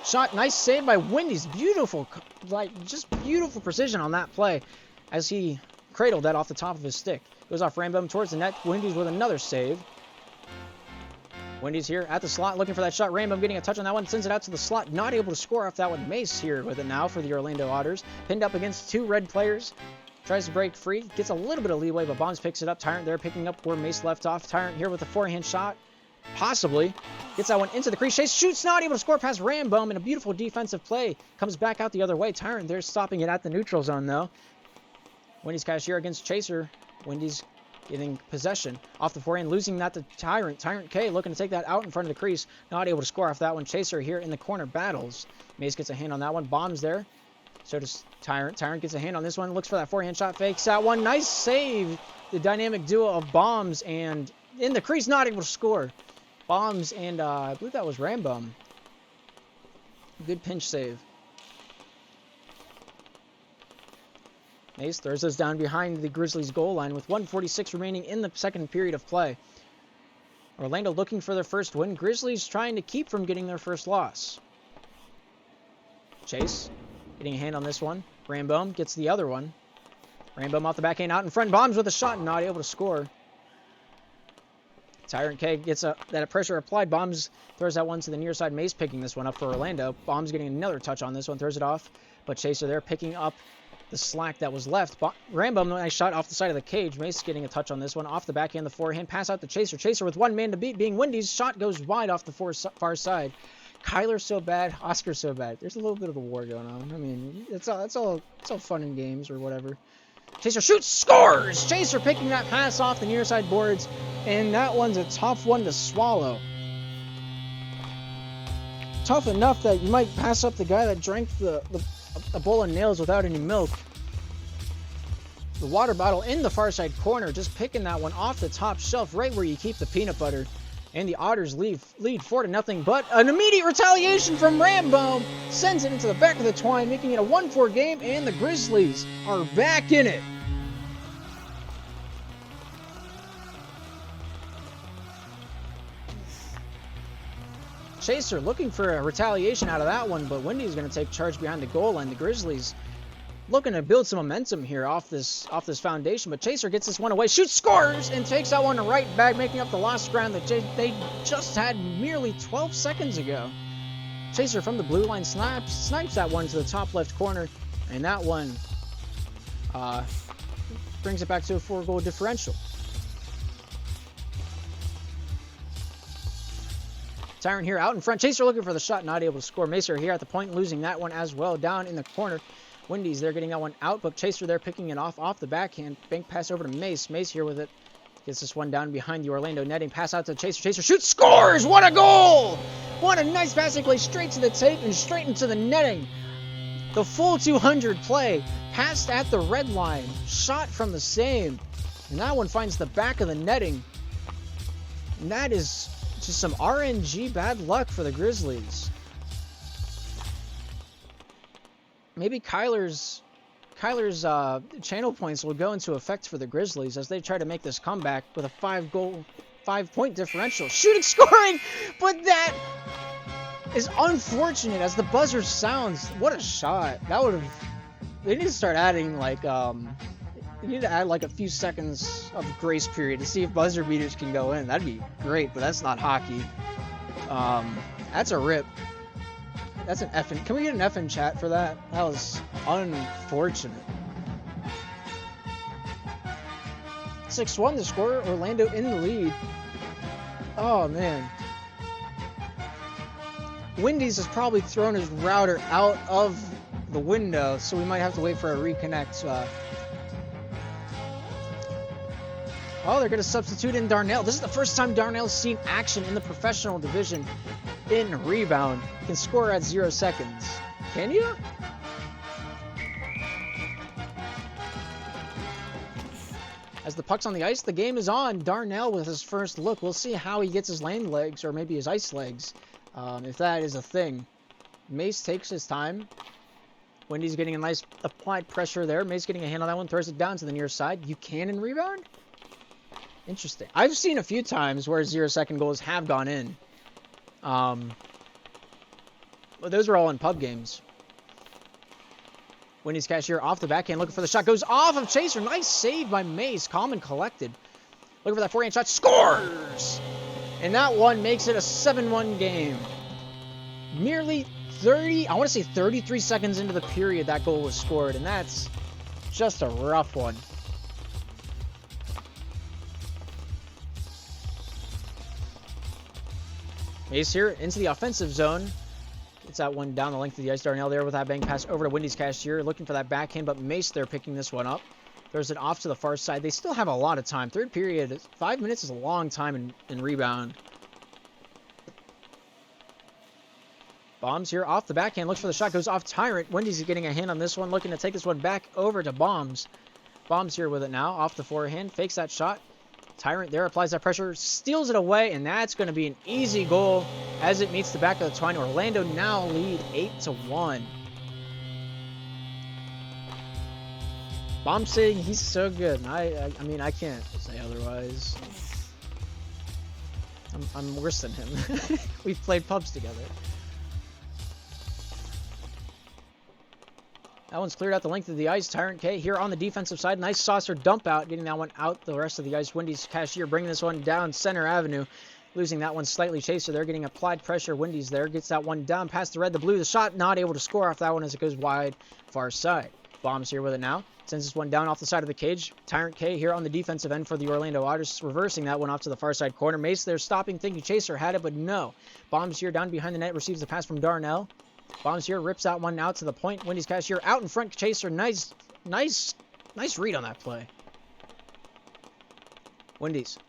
Shot. Nice save by Wendy's. Beautiful. Just beautiful precision on that play. As he cradled that off the top of his stick. Goes off Rambo towards the net. Wendy's with another save. Wendy's here at the slot looking for that shot. Rambo getting a touch on that one. Sends it out to the slot. Not able to score off that one. Mace here with it now for the Orlando Otters. Pinned up against 2 red players. Tries to break free. Gets a little bit of leeway, but Bonds picks it up. Tyrant there picking up where Mace left off. Tyrant here with a forehand shot. Possibly. Gets that one into the crease. Chase shoots. Not able to score past Rambo. And a beautiful defensive play. Comes back out the other way. Tyrant there stopping it at the neutral zone though. Wendy's cashier against Chaser. Wendy's getting possession off the forehand, losing that to Tyrant. Tyrant K looking to take that out in front of the crease. Not able to score off that one. Chaser here in the corner battles. Mace gets a hand on that one. Bombs there. So does Tyrant. Tyrant gets a hand on this one. Looks for that forehand shot. Fakes that one. Nice save. The dynamic duo of Bombs and in the crease. Not able to score. Bombs and I believe that was Rambo. Good pinch save. Mace throws us down behind the Grizzlies goal line with 1:46 remaining in the second period of play. Orlando looking for their first win. Grizzlies trying to keep from getting their first loss. Chase getting a hand on this one. Rambo gets the other one. Rambo off the backhand out in front. Bombs with a shot, not able to score. Tyrant K gets that pressure applied. Bombs throws that one to the near side. Mace picking this one up for Orlando. Bombs getting another touch on this one. Throws it off. But Chaser there picking up the slack that was left. Rambo, nice shot off the side of the cage. Mace getting a touch on this one. Off the backhand, the forehand. Pass out to Chaser. Chaser with one man to beat, being Wendy's. Shot goes wide off the far side. Kyler's so bad. Oscar's so bad. There's a little bit of a war going on. I mean, it's all fun and games or whatever. Chaser shoots, scores! Chaser picking that pass off the near side boards. And that one's a tough one to swallow. Tough enough that you might pass up the guy that drank a bowl of nails without any milk. The water bottle in the far side corner, just picking that one off the top shelf, right where you keep the peanut butter. And the Otters lead 4-0, but an immediate retaliation from Rambo sends it into the back of the twine, making it a 1-4 game, and the Grizzlies are back in it. Chaser looking for a retaliation out of that one, but Wendy's going to take charge behind the goal line. The Grizzlies looking to build some momentum here off this foundation, but Chaser gets this one away, shoots, scores, and takes that one right back, making up the lost ground that they just had merely 12 seconds ago. Chaser from the blue line snipes that one to the top left corner, and that one brings it back to a 4-goal differential. Tyrant here out in front. Chaser looking for the shot, not able to score. Macer here at the point, losing that one as well. Down in the corner. Wendy's there getting that one out, but Chaser there picking it off the backhand. Bank pass over to Mace. Mace here with it. Gets this one down behind the Orlando netting. Pass out to Chaser. Chaser shoots, scores! What a goal! What a nice passing play straight to the tape and straight into the netting. The full 200 play. Passed at the red line. Shot from the same. And that one finds the back of the netting. And that is Just some RNG bad luck for the Grizzlies. Maybe Kyler's channel points will go into effect for the Grizzlies as they try to make this comeback with a 5-point differential. Shooting, scoring, but that is unfortunate as the buzzer sounds. What a shot. That would have... They need to start adding, like, they need to add, like, a few seconds of grace period to see if buzzer beaters can go in. That'd be great, but that's not hockey. That's a rip. That's an F in... Can we get an F in chat for that? That was unfortunate. 6-1 to score. Orlando in the lead. Oh, man. Wendy's has probably thrown his router out of the window, so we might have to wait for a reconnect. Oh, they're going to substitute in Darnell. This is the first time Darnell's seen action in the professional division in rebound. He can score at 0 seconds. Can you? As the puck's on the ice, the game is on. Darnell with his first look. We'll see how he gets his lane legs, or maybe his ice legs, if that is a thing. Mace takes his time. Wendy's getting a nice applied pressure there. Mace getting a hand on that one, throws it down to the near side. Buchanan rebound? Interesting. I've seen a few times where 0-second goals have gone in. But those are all in pub games. Wendy's cashier off the backhand, looking for the shot. Goes off of Chaser. Nice save by Mace. Calm and collected. Looking for that forehand shot. Scores! And that one makes it a 7-1 game. Merely 33 seconds into the period that goal was scored. And that's just a rough one. Mace here into the offensive zone. Gets that one down the length of the ice. Darnell there with that bang pass over to Wendy's cashier. Looking for that backhand, but Mace there picking this one up. Throws it off to the far side. They still have a lot of time. Third period, 5 minutes is a long time in rebound. Bombs here off the backhand. Looks for the shot. Goes off Tyrant. Wendy's getting a hand on this one. Looking to take this one back over to Bombs. Bombs here with it now. Off the forehand. Fakes that shot. Tyrant there applies that pressure, steals it away, and that's going to be an easy goal as it meets the back of the twine. Orlando now lead 8-1. Bomb saying he's so good. I mean, I can't say otherwise. I'm worse than him. We've played pubs together. That one's cleared out the length of the ice. Tyrant K here on the defensive side. Nice saucer dump out, getting that one out the rest of the ice. Wendy's cashier bringing this one down Center Avenue. Losing that one slightly. Chaser there getting applied pressure. Wendy's there. Gets that one down past the red, the blue. The shot not able to score off that one as it goes wide far side. Bombs here with it now. Sends this one down off the side of the cage. Tyrant K here on the defensive end for the Orlando Otters. Reversing that one off to the far side corner. Mace there stopping, thinking Chaser had it, but no. Bombs here down behind the net. Receives the pass from Darnell. Bombs here, rips that one out to the point. Wendy's cashier out in front. Chaser, nice read on that play. Wendy's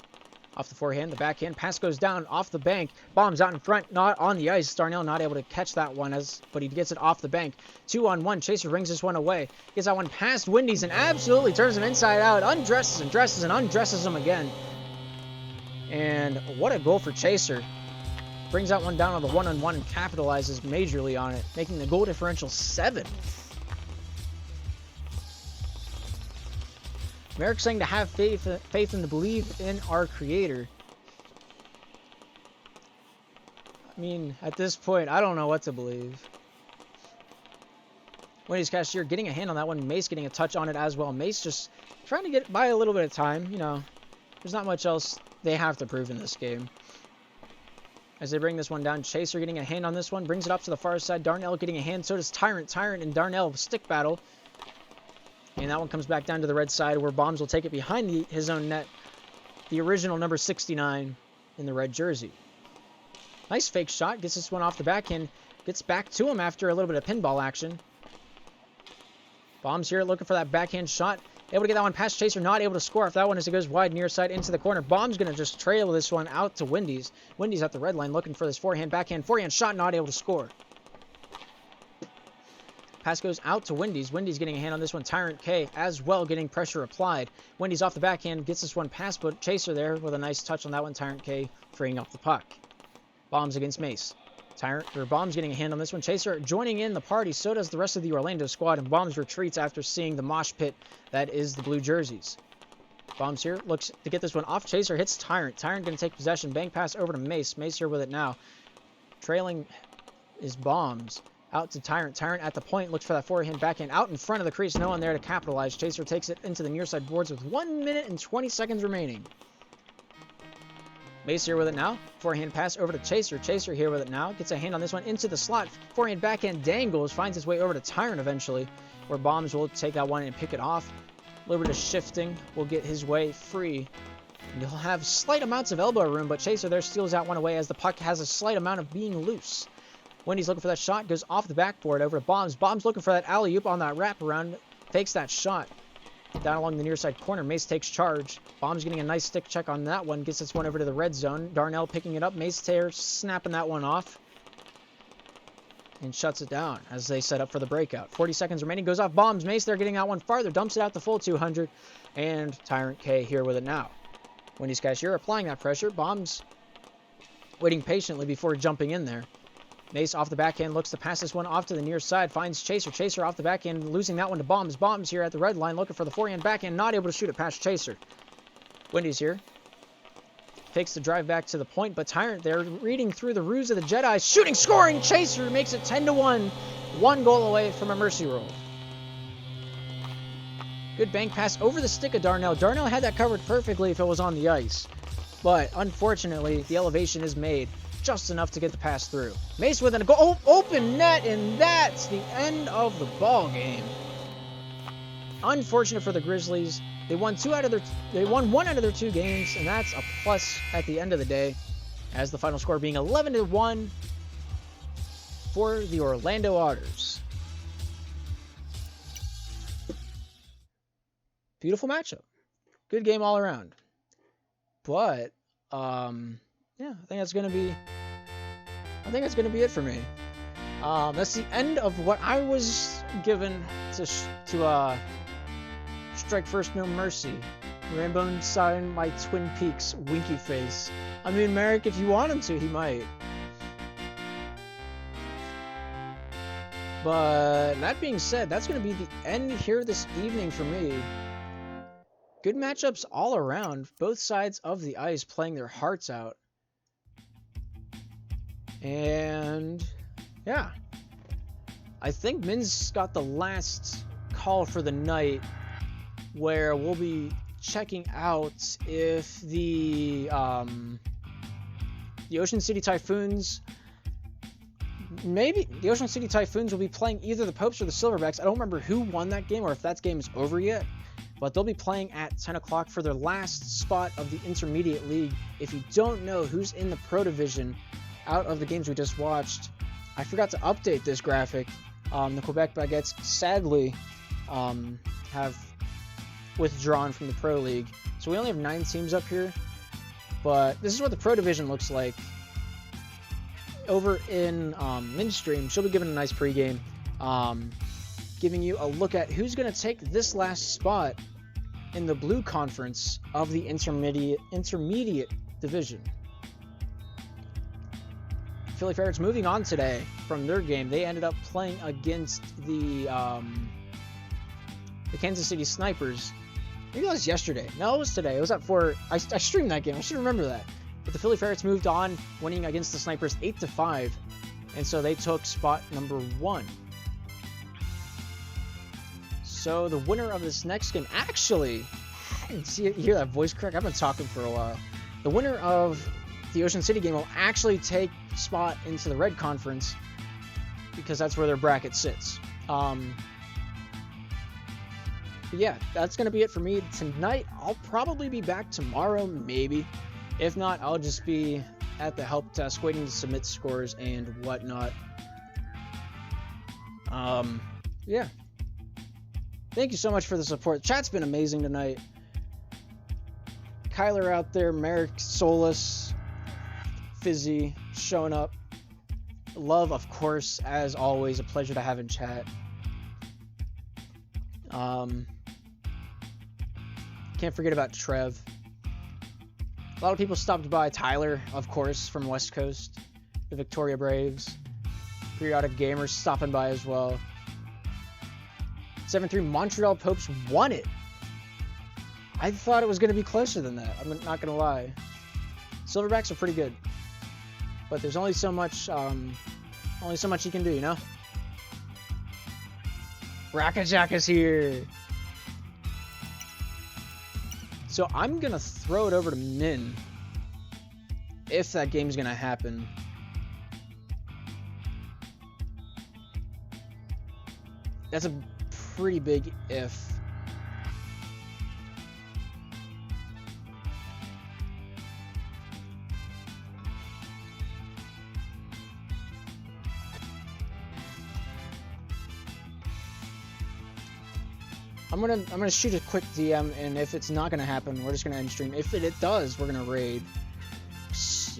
off the forehand, the backhand. Pass goes down off the bank. Bombs out in front, not on the ice. Darnell not able to catch that one, but he gets it off the bank. 2-on-1. Chaser brings this one away. Gets that one past Wendy's and absolutely turns him inside out. Undresses and dresses and undresses him again. And what a goal for Chaser. Brings that one down on the 1-on-1 and capitalizes majorly on it, making the goal differential 7. Merrick saying to have faith and to believe in our creator. I mean, at this point, I don't know what to believe. Wendy's cashier getting a hand on that one. Mace getting a touch on it as well. Mace just trying to get by a little bit of time. You know, there's not much else they have to prove in this game. As they bring this one down, Chaser getting a hand on this one. Brings it up to the far side. Darnell getting a hand. So does Tyrant. Tyrant and Darnell stick battle. And that one comes back down to the red side where Bombs will take it behind his own net. The original number 69 in the red jersey. Nice fake shot. Gets this one off the backhand. Gets back to him after a little bit of pinball action. Bombs here looking for that backhand shot. Able to get that one past Chaser. Not able to score off that one as it goes wide near side into the corner. Bomb's going to just trail this one out to Wendy's. Wendy's at the red line looking for this forehand, backhand shot. Not able to score. Pass goes out to Wendy's. Wendy's getting a hand on this one. Tyrant K as well getting pressure applied. Wendy's off the backhand, gets this one past, but Chaser there with a nice touch on that one. Tyrant K freeing up the puck. Bombs against Mace. Bombs getting a hand on this one. Chaser joining in the party. So does the rest of the Orlando squad, and Bombs retreats after seeing the mosh pit that is the blue jerseys. Bombs here looks to get this one off. Chaser hits Tyrant. Tyrant going to take possession. Bank pass over to Mace. Mace here with it now. Trailing is Bombs. Out to Tyrant. Tyrant at the point. Looks for that forehand backhand out in front of the crease. No one there to capitalize. Chaser takes it into the near side boards with 1 minute and 20 seconds remaining. Mace here with it now. Forehand pass over to Chaser. Chaser here with it now. Gets a hand on this one into the slot. Forehand backhand dangles. Finds his way over to Tyrant eventually, where Bombs will take that one and pick it off. A little bit of shifting will get his way free. And he'll have slight amounts of elbow room, but Chaser there steals that one away as the puck has a slight amount of being loose. Wendy's looking for that shot. Goes off the backboard over to Bombs. Bombs looking for that alley-oop on that wraparound. Fakes that shot. Down along the near side corner. Mace takes charge. Bombs getting a nice stick check on that one. Gets this one over to the red zone. Darnell picking it up. Mace there snapping that one off. And shuts it down as they set up for the breakout. 40 seconds remaining. Goes off Bombs. Mace there getting that one farther. Dumps it out the full 200. And Tyrant K here with it now. Wendy's cashier applying that pressure. Bombs waiting patiently before jumping in there. Mace off the backhand looks to pass this one off to the near side. Finds Chaser. Chaser off the backhand, losing that one to Bombs. Bombs here at the red line looking for the forehand backhand. Not able to shoot it past Chaser. Wendy's here. Takes the drive back to the point, but Tyrant there reading through the ruse of the Jedi. Shooting, scoring! Chaser makes it 10-1. 1 goal away from a mercy roll. Good bank pass over the stick of Darnell. Darnell had that covered perfectly if it was on the ice. But unfortunately, the elevation is made just enough to get the pass through. Mace with an open net, and that's the end of the ball game. Unfortunate for the Grizzlies. They won one out of their 2 games, and that's a plus at the end of the day, as the final score being 11-1 for the Orlando Otters. Beautiful matchup. Good game all around. But yeah, I think that's gonna be it for me. That's the end of what I was given to strike first, no mercy. Rambo signed my Twin Peaks winky face. I mean, Merrick, if you want him to, he might. But that being said, that's going to be the end here this evening for me. Good matchups all around. Both sides of the ice playing their hearts out. And yeah, I think Min's got the last call for the night, where we'll be checking out if the Ocean City Typhoons, maybe the Ocean City Typhoons will be playing either the Popes or the Silverbacks. I don't remember who won that game or if that game is over yet, but they'll be playing at 10 o'clock for their last spot of the Intermediate League. If you don't know who's in the Pro Division out of the games we just watched, I forgot to update this graphic. The Quebec Baguettes sadly have withdrawn from the Pro League, so we only have 9 teams up here. But this is what the Pro Division looks like over in Midstream. She'll be giving a nice pregame, giving you a look at who's going to take this last spot in the Blue Conference of the Intermediate Division. Philly Ferrets moving on today from their game. They ended up playing against the Kansas City Snipers. Maybe that was yesterday. No, it was today. It was at 4. I streamed that game. I should remember that. But the Philly Ferrets moved on, winning against the Snipers 8-5. And so they took spot number 1. So the winner of this next game, actually, you hear that voice crack? I've been talking for a while. The winner of the Ocean City game will actually take spot into the Red Conference, because that's where their bracket sits. But yeah, that's going to be it for me tonight. I'll probably be back tomorrow, maybe. If not, I'll just be at the help desk waiting to submit scores and whatnot. Yeah. Thank you so much for the support. Chat's been amazing tonight. Kyler out there, Merrick, Solus, Fizzy showing up. Love, of course, as always, a pleasure to have in chat. Can't forget about Trev. A lot of people stopped by. Tyler, of course, from West Coast. The Victoria Braves. Periodic Gamers stopping by as well. 7-3 Montreal Popes won it. I thought it was going to be closer than that. I'm not going to lie. Silverbacks are pretty good. But there's only so much you can do, you know? Rackajack is here. So I'm going to throw it over to Min. If that game's going to happen. That's a pretty big if. I'm gonna shoot a quick DM, and if it's not gonna happen, we're just gonna end stream. If it does, we're gonna raid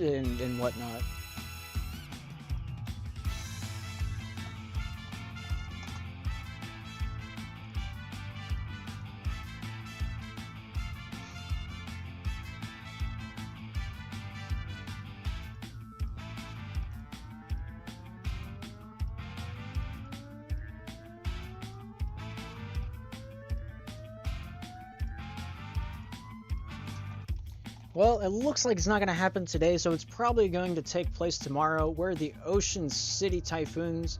and whatnot. Well, it looks like it's not going to happen today, so it's probably going to take place tomorrow, where the Ocean City Typhoons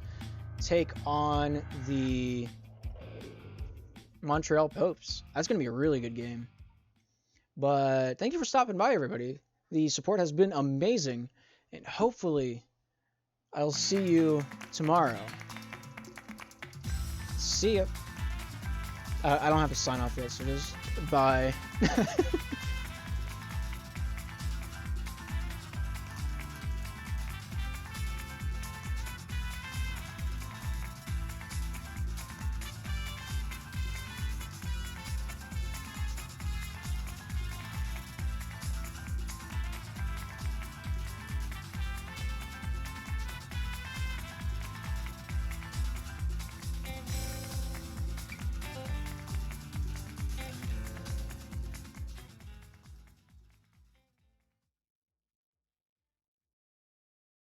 take on the Montreal Popes. That's going to be a really good game. But thank you for stopping by, everybody. The support has been amazing, and hopefully I'll see you tomorrow. See ya. I don't have to sign off yet, so just bye.